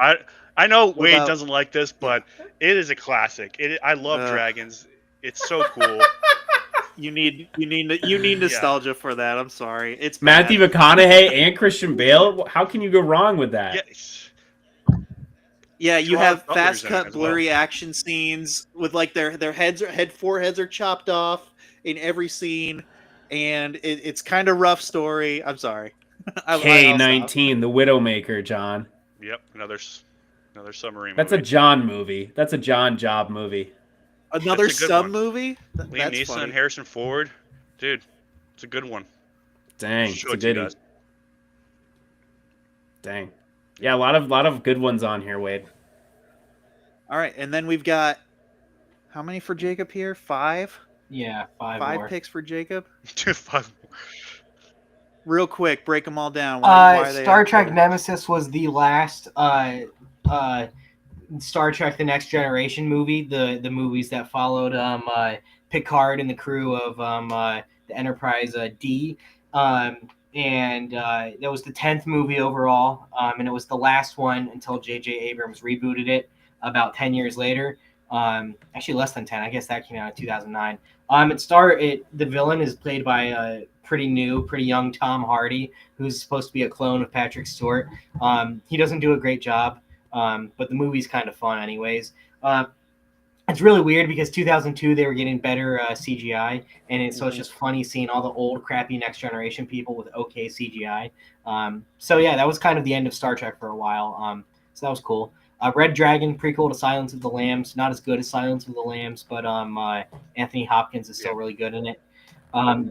I know What Wade about- doesn't like this, but it is a classic. I love dragons. It's so cool. You need nostalgia for that. I'm sorry. It's Matthew bad. McConaughey and Christian Bale. How can you go wrong with that? Yes. Yeah, you Gerard have Butler's fast in it cut, as blurry action scenes with like their four heads are chopped off in every scene, and it's kind of rough story. I'm sorry. I'll stop. K-19, The Widowmaker, John. Yep. Another submarine That's a movie. John movie. That's a John Job movie. Another That's a good sub one. movie. Liam That's Neeson funny. and Harrison Ford. Dude, it's a good one. Dang, Show it's a it to you goodie. guys. Dang. Yeah, a lot of good ones on here, Wade. All right, and then we've got how many for Jacob here? 5. Yeah, five 5 more. picks for Jacob. Fuck. Real quick, break them all down. Why are they Star up Trek there? Nemesis was the last Star Trek: The Next Generation movie. The movies that followed Picard and the crew of the Enterprise D. And that was the 10th movie overall, and it was the last one until J.J. Abrams rebooted it about 10 years later. Actually, less than 10. I guess that came out in 2009. The villain is played by a pretty young Tom Hardy, who's supposed to be a clone of Patrick Stewart. He doesn't do a great job, but the movie's kind of fun anyways. It's really weird because 2002 they were getting better CGI, and it's just funny seeing all the old crappy Next Generation people with okay CGI. So yeah, that was kind of the end of Star Trek for a while. So that was cool. Red Dragon, prequel to Silence of the Lambs, not as good as Silence of the Lambs, but Anthony Hopkins is still really good in it.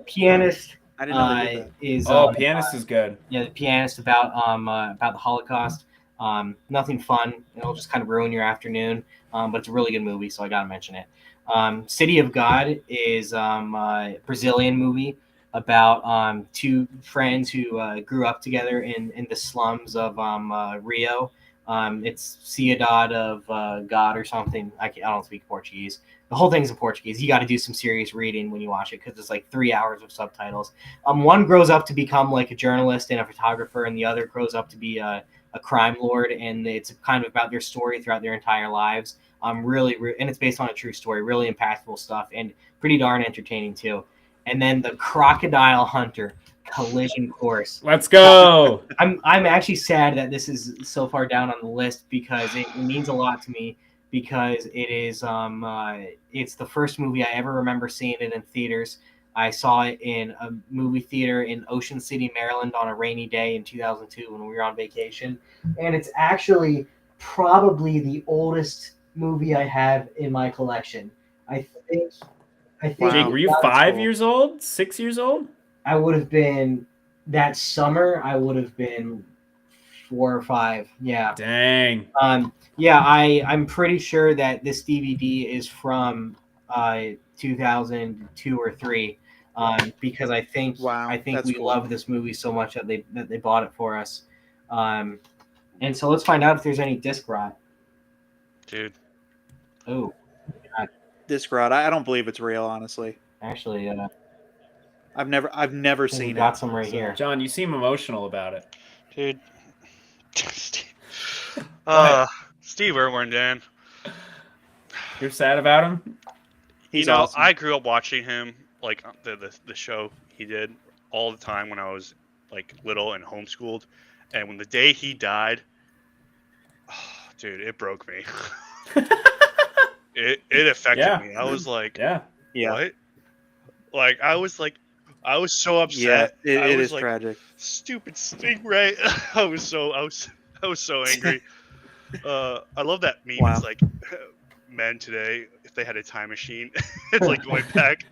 Pianist I didn't know they did that. is Pianist is good. yeah, The Pianist about the Holocaust. Nothing fun. It'll just kind of ruin your afternoon. But it's a really good movie, so I gotta mention it. City of God is a Brazilian movie about two friends who grew up together in the slums of Rio. It's Ciudad of God or something. I don't speak Portuguese. The whole thing's in Portuguese. You got to do some serious reading when you watch it because it's like 3 hours of subtitles. One grows up to become like a journalist and a photographer, and the other grows up to be a crime lord, and it's kind of about their story throughout their entire lives. And it's based on a true story. Really impactful stuff and pretty darn entertaining too. And then The Crocodile Hunter, Collision Course. Let's go. I'm actually sad that this is so far down on the list because it means a lot to me because it is it's the first movie I ever remember seeing it in theaters. I saw it in a movie theater in Ocean City, Maryland on a rainy day in 2002 when we were on vacation. And it's actually probably the oldest movie I have in my collection. I think Jake, were you 5 years old? 6 years old? I would have been that summer. I would have been 4 or 5. Yeah. Dang. Yeah. I'm pretty sure that this DVD is from 2002 or 3. Because I think that's we cool. love this movie so much that they bought it for us. And so let's find out if there's any disc rot. Dude. Oh, Disc rot. I don't believe it's real, honestly. actually, I've never we seen got it. some right here. John, you seem emotional about it. Dude. Steve Irwin, Dan. You're sad about him? He's you know, awesome. I grew up watching him, like the show he did all the time when I was like little and homeschooled. And when the day he died, dude, it broke me. It affected me. I was like, Yeah. Yeah. what? I was so upset. Yeah, I it was is like, tragic. stupid Stingray. I was so angry. I love that meme. Wow. It's like men today, if they had a time machine, it's like going back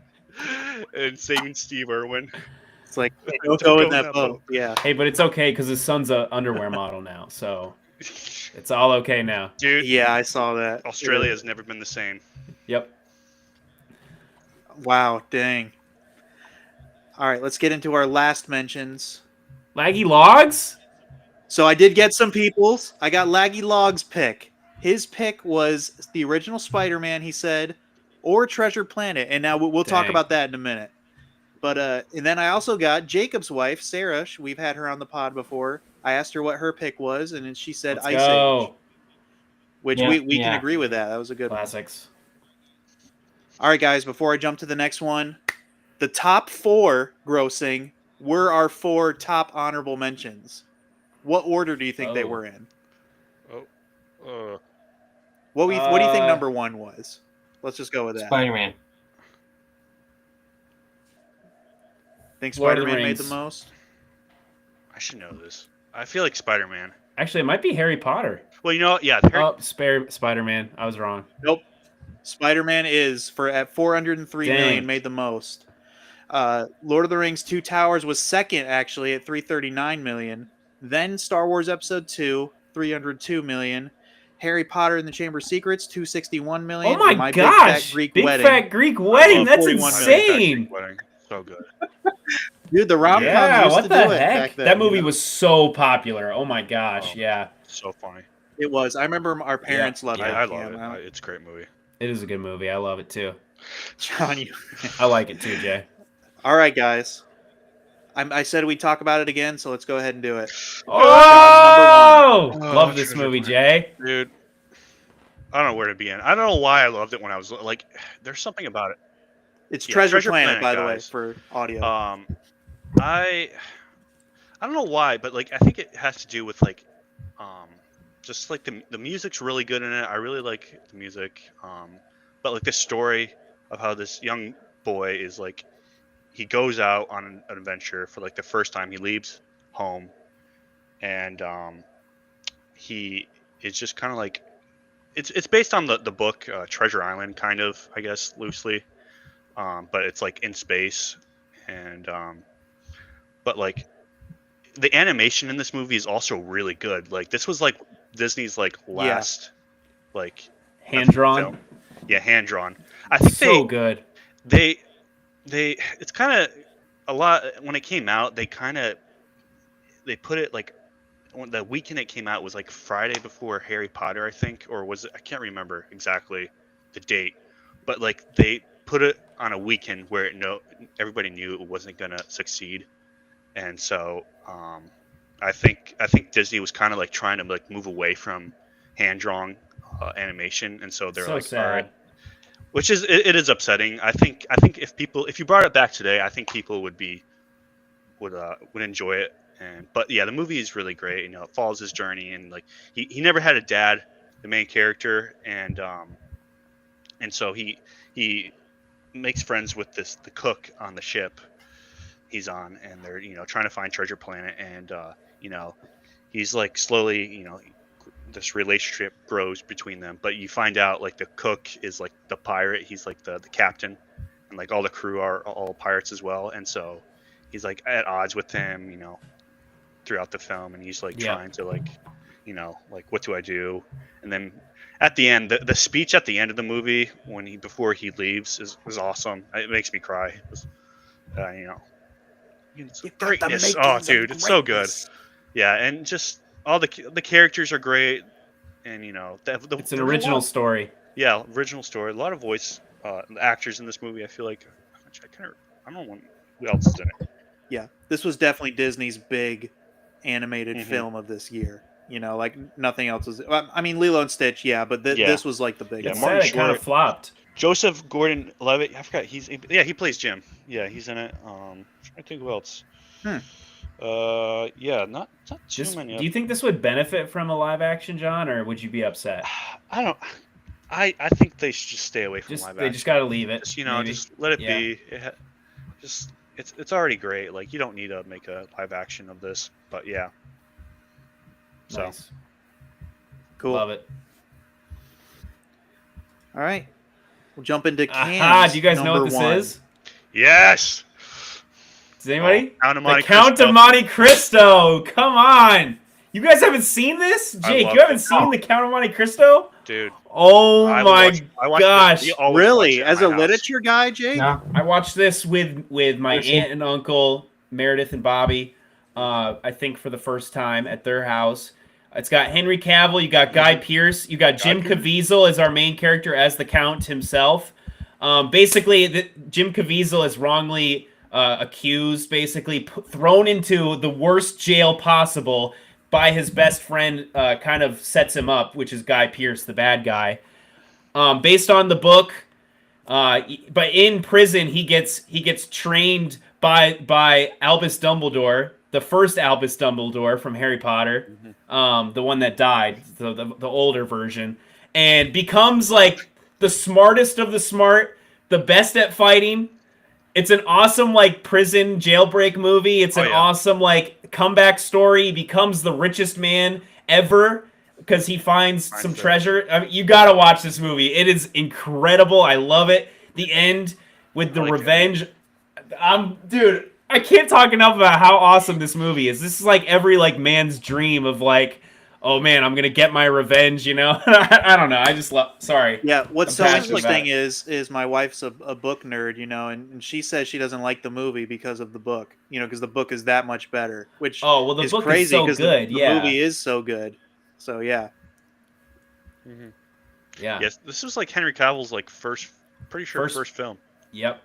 and saving Steve Irwin. It's like don't go in that boat. Yeah. Hey, but it's okay because his son's a underwear model now, so it's all okay now. Dude, Yeah, I saw that. Australia has never been the same. Yep. Wow, dang. All right, let's get into our last mentions. Laggy Logs? So I did get some people's. I got Laggy Log's pick. His pick was the original Spider-Man, he said, or Treasure Planet. And now we'll talk Dang. about that in a minute. But and then I also got Jacob's wife, Sarah. We've had her on the pod before. I asked her what her pick was, and then she said Let's Ice go. Age, which Yeah, we can yeah. agree with that. That was a good one. Classics. All right, guys, before I jump to the next one, the top 4 grossing were our 4 top honorable mentions. What order do you think they Oh. were in? Uh, What do you think number 1 was? Let's just go with that. Spider-Man. Think Lord of the Spider-Man made the Rings. most? I should know this. I feel like Spider-Man. Actually, it might be Harry Potter. Well, you know, yeah. Oh, Spider-Man. I was wrong. Nope. Spider-Man is at 403 million Dang. made the most. Lord of the Rings: Two Towers was second actually at 339 million. Then Star Wars Episode 2, 302 million. Harry Potter and the Chamber of Secrets, 261 million. Oh my and gosh! Big Fat Greek Greek Wedding. Wedding. That's 41 insane. So good. Dude, the rom-coms Yeah, used what to the do it heck? back then. That movie was so popular. Oh my gosh, Oh. yeah. So funny. It was. I remember our parents loved it. I when love came it. out. It's a great movie. It is a good movie. I love it too. John, you. I like it too, Jay. All right, guys. I said we'd talk about it again, so let's go ahead and do it. Oh! number one. Love this Treasure movie, Planet. Jay. Dude, I don't know where to begin. I don't know why I loved it when I was like. There's something about it. It's Yeah, Treasure Treasure Planet, Planet, by the way, guys. for audio. I don't know why, but like I think it has to do with like, just like the music's really good in it. I really like the music. But like the story of how this young boy is like, he goes out on an adventure for like the first time. He leaves home, and he is just kind of like, it's based on the book Treasure Island, kind of, I guess, loosely, but it's like in space, and but like the animation in this movie is also really good. Like this was like Disney's like last like Hand drawn. film. Yeah, hand drawn. I think So good. they it's kind of a lot when it came out. They put it like when the weekend it came out was like Friday before Harry Potter, I think, or was it? I can't remember exactly the date, but like they put it on a weekend where everybody knew it wasn't gonna succeed, and so I think Disney was kind of like trying to like move away from hand drawn animation, and so they're So like, sad. all right. Which is it is upsetting. I think if you brought it back today, I think people would enjoy it. But yeah, the movie is really great. You know, it follows his journey, and like he never had a dad, the main character, and so he makes friends with the cook on the ship he's on, and they're trying to find Treasure Planet, and he's like slowly this relationship grows between them, but you find out like the cook is like the pirate. He's like the captain, and like all the crew are all pirates as well. And so he's like at odds with him, throughout the film. And he's like trying to like, like what do I do? And then at the end, the speech at the end of the movie before he leaves was awesome. It makes me cry. It was, it's greatness. Oh, dude, it's so good. Yeah, and just all the characters are great, and It's an original story. Yeah, original story. A lot of voice actors in this movie. I feel like I don't know who else is in it. Yeah, this was definitely Disney's big animated film of this year. Like nothing else was. I mean, Lilo and Stitch, but this was like the biggest. It Martin said it kind of Short. flopped. Joseph Gordon-Levitt. I forgot. He plays Jim. Yeah, he's in it. I'm trying to think who else. Not too many. Do you think this would benefit from a live action, John, or would you be upset? I don't. I think they should just stay away from live action. They just got to leave it. Just, maybe. just let it be. It's already great. Like you don't need to make a live action of this. But yeah. So Nice. Cool. Love it. All right, we'll jump into cans. Aha, do you guys know what this number is? yes. Does anybody? Count of Monte The Count Cristo. of Monte Cristo. Come on. You guys haven't seen this? I Jake, love you haven't it. seen The Count of Monte Cristo? Dude. Oh I my watch gosh. this. We always watch Really, it at as my a house. literature guy, Jake? No. I watched this with my I've seen- aunt and uncle, Meredith and Bobby, I think for the first time at their house. It's got Henry Cavill, you got Guy Pearce, you got Jim Caviezel as our main character as the Count himself. Basically, Jim Caviezel is wrongly accused, basically thrown into the worst jail possible by his best friend, kind of sets him up, which is Guy Pearce, the bad guy. Based on the book, but in prison he gets trained by Albus Dumbledore, the first Albus Dumbledore from Harry Potter, the one that died, the older version, and becomes like the smartest of the smart, the best at fighting. It's an awesome like prison jailbreak movie. It's an awesome like comeback story. He becomes the richest man ever because he finds some treasure. I mean, you gotta watch this movie. It is incredible. I love it. The end with the revenge. Dude, I can't talk enough about how awesome this movie is. This is like every like man's dream of like, oh man, I'm gonna get my revenge. You know, I don't know. I just love. Sorry. Yeah, what's I'm so passionate interesting about is my wife's a book nerd, you know, and she says she doesn't like the movie because of the book, you know, because the book is that much better. Which the is book crazy is so because good. the Yeah, movie is so good. So yeah, yeah. Yes, this was like Henry Cavill's like first film. Yep.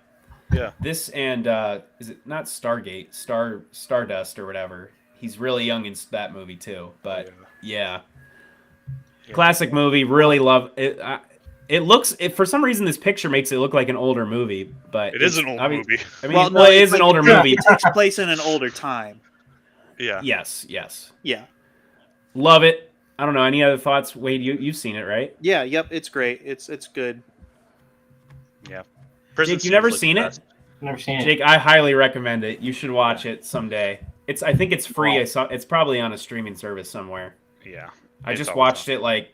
Yeah. This and is it not Stargate, Stardust or whatever? He's really young in that movie too. But yeah. Classic movie. Really love it. It looks. For some reason, this picture makes it look like an older movie, but It is an old movie. I mean, well, it is an older movie. It takes place in an older time. Yeah. Yes. Yeah. Love it. I don't know. Any other thoughts, Wade? You've seen it, right? Yeah. Yep. It's great. It's good. Yeah. Jake, you never seen it? Never seen it. Jake, I highly recommend it. You should watch it someday. I think it's free. It's probably on a streaming service somewhere. Yeah. I just watched it like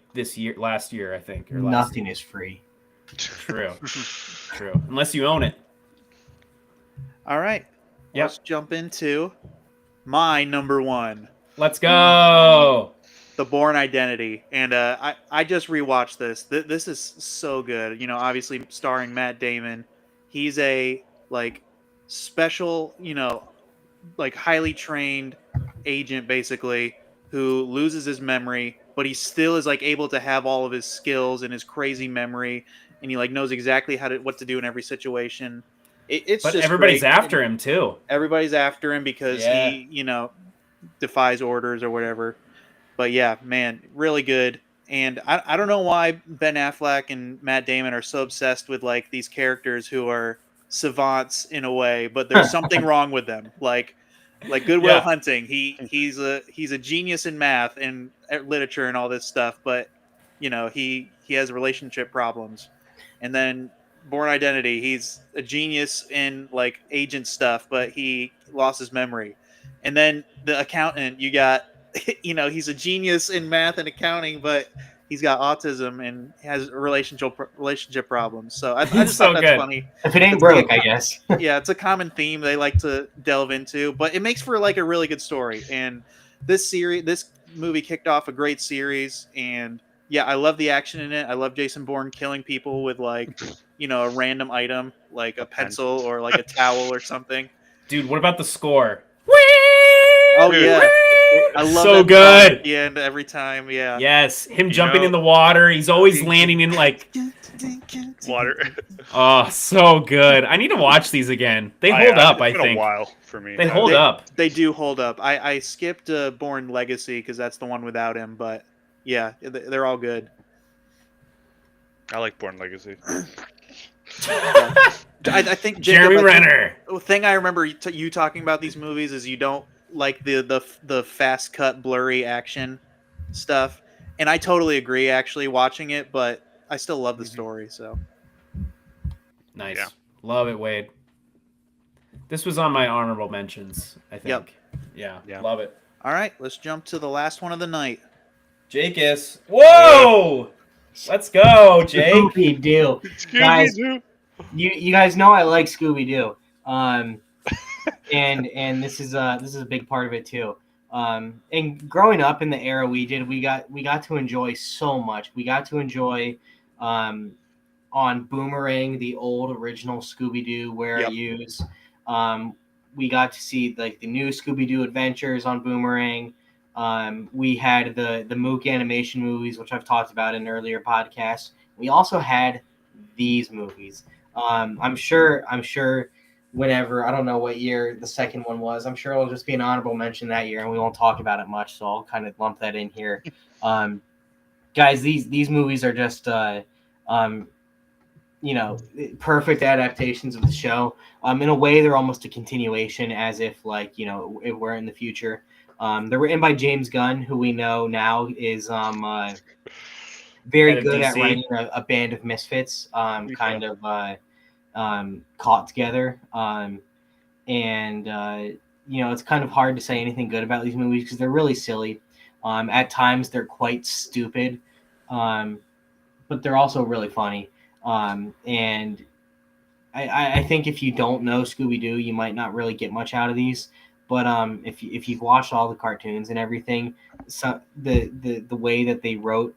last year, I think. Or Nothing is free. True. True. Unless you own it. All right. Yep. Let's jump into my number one. Let's go. The Bourne Identity, and I just rewatched this. This is so good. You know, obviously starring Matt Damon. He's a like special, you know, like highly trained agent basically who loses his memory, but he still is like able to have all of his skills and his crazy memory, and he like knows exactly what to do in every situation. It's but just everybody's great. after him too. Everybody's after him because he, you know, defies orders or whatever. But yeah, man, really good. And I don't know why Ben Affleck and Matt Damon are so obsessed with like these characters who are savants in a way, but there's something wrong with them. Like Good Will Hunting, he's a genius in math and literature and all this stuff, but you know he has relationship problems. And then Bourne Identity, he's a genius in like agent stuff, but he lost his memory. And then the accountant, you got. You know, he's a genius in math and accounting, but he's got autism and has relationship problems. So I just thought that's funny. If it ain't broke, I guess. Yeah, it's a common theme they like to delve into, but it makes for like a really good story. And this movie kicked off a great series, and yeah, I love the action in it. I love Jason Bourne killing people with like, you know, a random item like a pencil or like a towel or something. Dude, what about the score? Oh yeah. I love so that good at the end every time. Yeah. Yes, him jumping in the water. He's always landing in like water. Oh, so good. I need to watch these again. They hold up. I think. A while for me. They hold up. They do hold up. I skipped Bourne Legacy because that's the one without him. But yeah, they're all good. I like Bourne Legacy. I think Jeremy Renner. The thing I remember you talking about these movies is you don't like the fast cut blurry action stuff, and I totally agree actually watching it, but I still love the story. So nice. Love it, Wade. This was on my honorable mentions, I think. Yeah, love it. All right, let's jump to the last one of the night. Jake Whoa! Let's go, Jake. Scooby-Doo. Guys, you guys know I like Scooby-Doo. And this is a big part of it too. And growing up in the era we got to enjoy so much. We got to enjoy on Boomerang the old original Scooby-Doo where I use. We got to see like the new Scooby-Doo adventures on Boomerang. We had the Mook animation movies, which I've talked about in earlier podcasts. We also had these movies. I'm sure whenever, I don't know what year the second one was. I'm sure it'll just be an honorable mention that year, and we won't talk about it much. So I'll kind of lump that in here. Guys, these movies are just perfect adaptations of the show. In a way, they're almost a continuation, as if if we're in the future. They're written by James Gunn, who we know now is very Head of good at DC. writing a band of misfits, caught together. It's kind of hard to say anything good about these movies because they're really silly. At times, they're quite stupid, but they're also really funny. And I think if you don't know Scooby-Doo, you might not really get much out of these. But if you've watched all the cartoons and everything, the way that they wrote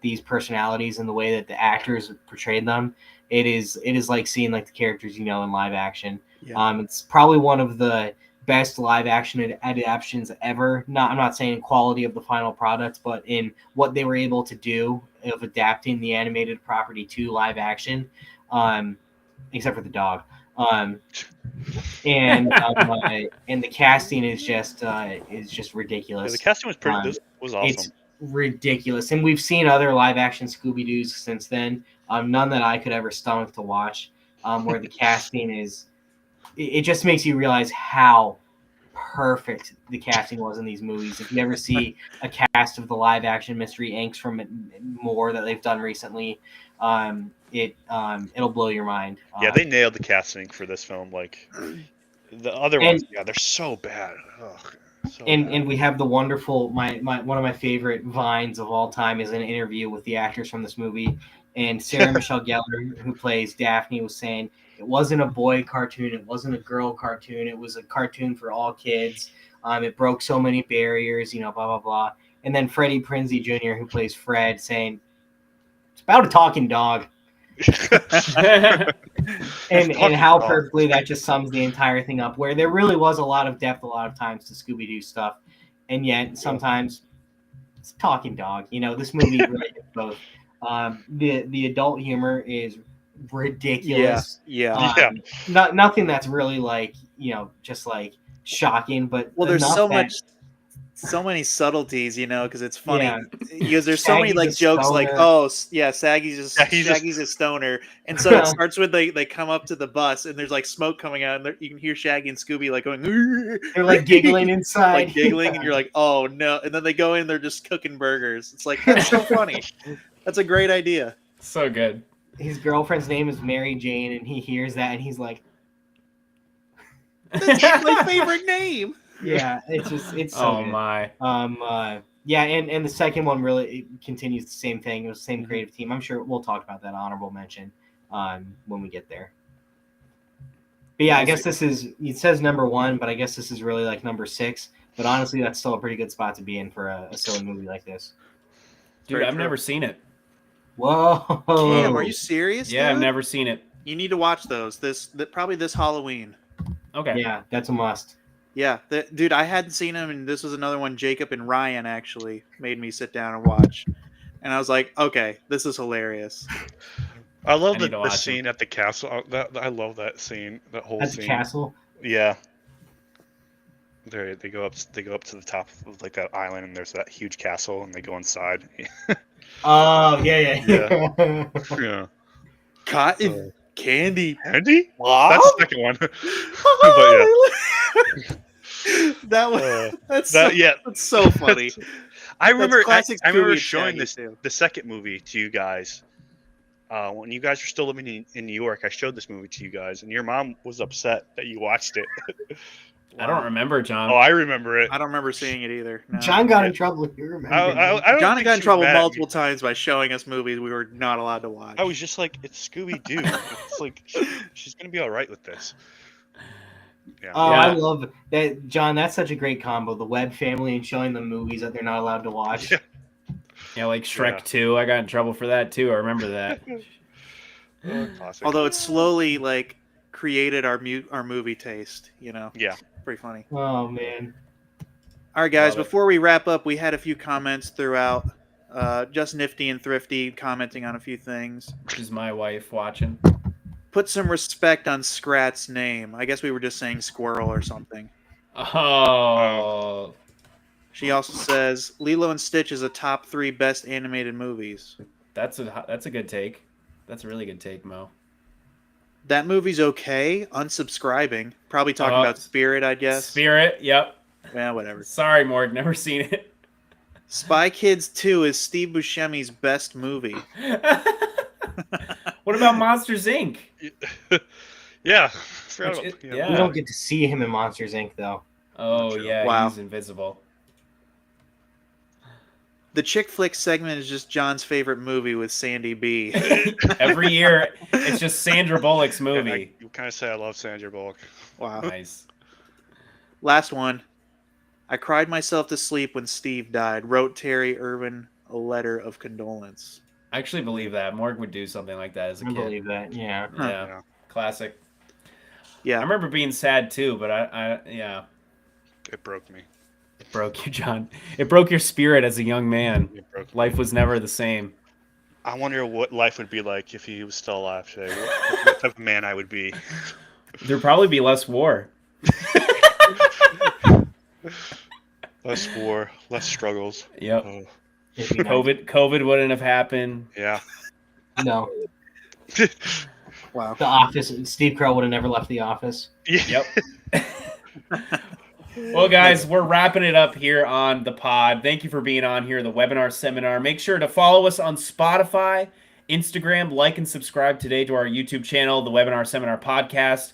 these personalities and the way that the actors portrayed them, it is like seeing like the characters in live action. Yeah. It's probably one of the best live action adaptations ever. I'm not saying in quality of the final product, but in what they were able to do of adapting the animated property to live action, except for the dog. And the casting is just ridiculous. Yeah, the casting was pretty. This was awesome. It's ridiculous, and we've seen other live action Scooby-Doos since then. None that I could ever stomach to watch. Where the casting is, it just makes you realize how perfect the casting was in these movies. If you ever see a cast of the live action Mystery Incs. from more that they've done recently, it'll blow your mind. Yeah, they nailed the casting for this film. Like the other ones, they're so bad. Ugh, and we have the wonderful one of my favorite vines of all time is an interview with the actors from this movie, and Sarah Michelle Gellar, who plays Daphne, was saying it wasn't a boy cartoon, it wasn't a girl cartoon, it was a cartoon for all kids. It broke so many barriers, blah blah blah. And then Freddie Prinze Jr., who plays Fred, saying it's about a talking dog. and how perfectly that just sums the entire thing up, where there really was a lot of depth a lot of times to Scooby-Doo stuff, and yet sometimes it's a talking dog. This movie really did both. The adult humor is ridiculous. Nothing that's really just shocking, but there's so many subtleties, because it's funny. Yeah. Because there's so many Shaggy's a jokes stoner. Shaggy's a stoner, and so it starts with they come up to the bus and there's smoke coming out, and you can hear Shaggy and Scooby going. They're giggling inside, and you're like, oh no! And then they go in, they're just cooking burgers. It's that's so funny. That's a great idea. So good. His girlfriend's name is Mary Jane, and he hears that, and he's like, "That's my favorite name." Yeah, it's so Oh good. my. And the second one really continues the same thing. It was the same creative team. I'm sure we'll talk about that honorable mention when we get there. But yeah, I guess it says number 1, but I guess this is really number 6. But honestly, that's still a pretty good spot to be in for a silly movie like this. Dude, I've never seen it. Whoa. Damn, are you serious? Yeah, dude? I've never seen it. You need to watch those. Probably this Halloween. Okay. Yeah, that's a must. Yeah, dude, I hadn't seen them, and this was another one Jacob and Ryan actually made me sit down and watch. And I was like, okay, this is hilarious. I love the scene at the castle. I love that scene. That whole At scene. the castle? Yeah. They go up to the top of that island, and there's that huge castle, and they go inside. Oh, yeah. Yeah. Cotton candy. Candy? Wow. That's the second one. But yeah. That's so funny. I remember Scooby showing and Shaggy, the second movie to you guys. When you guys were still living in New York, I showed this movie to you guys, and your mom was upset that you watched it. I don't remember, John. Oh, I remember it. I don't remember seeing it either. No. John got in trouble if you remember. John got in trouble multiple times by showing us movies we were not allowed to watch. I was just like, it's Scooby-Doo. It's like, she's going to be all right with this. Yeah. Oh, yeah. I love that, John. That's such a great combo. The Webb family and showing them movies that they're not allowed to watch. Yeah, like Shrek 2. I got in trouble for that too. I remember that. Although it slowly created our movie taste, Yeah. Pretty funny. Oh man. All right, guys. Before we wrap up, we had a few comments throughout. Just Nifty and Thrifty commenting on a few things. This is my wife watching. Put some respect on Scrat's name. I guess we were just saying squirrel or something. Oh. She also says Lilo and Stitch is a top 3 best animated movies. That's a good take. That's a really good take, Mo. That movie's okay. Unsubscribing. Probably talking about Spirit, I guess. Spirit, yep. Yeah, whatever. Sorry, Morg, never seen it. Spy Kids 2 is Steve Buscemi's best movie. What about Monsters Inc? Yeah. We don't get to see him in Monsters Inc. though. Oh yeah, Wow. he's invisible. The chick flick segment is just John's favorite movie with Sandy B. Every year, it's just Sandra Bullock's movie. You kind of say I love Sandra Bullock. Wow. Nice. Last one. I cried myself to sleep when Steve died. Wrote Terry Irvin a letter of condolence. I actually believe that Morg would do something like that as a I kid. believe that. Yeah. Yeah, Yeah. classic. Yeah. I remember being sad too, but I It broke me. it broke you, John. It broke your spirit as a young man. It broke me. Life was never the same. I wonder what life would be like if he was still alive today. What type of man I would be. There'd probably be less war. Less war, less struggles. Yep. Oh, COVID wouldn't have happened. yeah. No. Wow. The Office. Steve Carell would have never left The Office. Yep. Well, guys, we're wrapping it up here on the pod. Thank you for being on here, the webinar seminar. Make sure to follow us on Spotify, Instagram, like and subscribe today to our YouTube channel, the Webinar Seminar Podcast.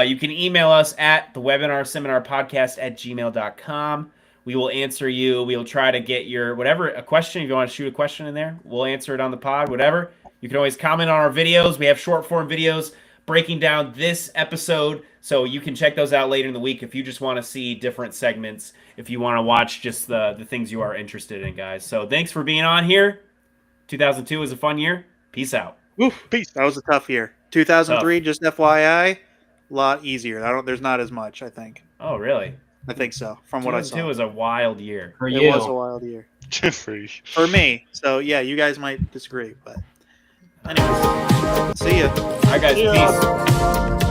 You can email us at the Webinar Seminar Podcast at gmail.com. We will answer you. We'll try to get your a question. If you want to shoot a question in there, we'll answer it on the pod, whatever. You can always comment on our videos. We have short form videos breaking down this episode, so you can check those out later in the week if you just want to see different segments, if you want to watch just the things you are interested in, guys. So thanks for being on here. 2002 was a fun year. Peace out. Oof, peace. That was a tough year. 2003, just FYI, a lot easier. There's not as much, I think. Oh, really? I think so, from what I saw. 2002 was a wild year. For It you. was a wild year. Jeffrey. For me. So, yeah, you guys might disagree, but anyways, see ya. All right, guys. Peace.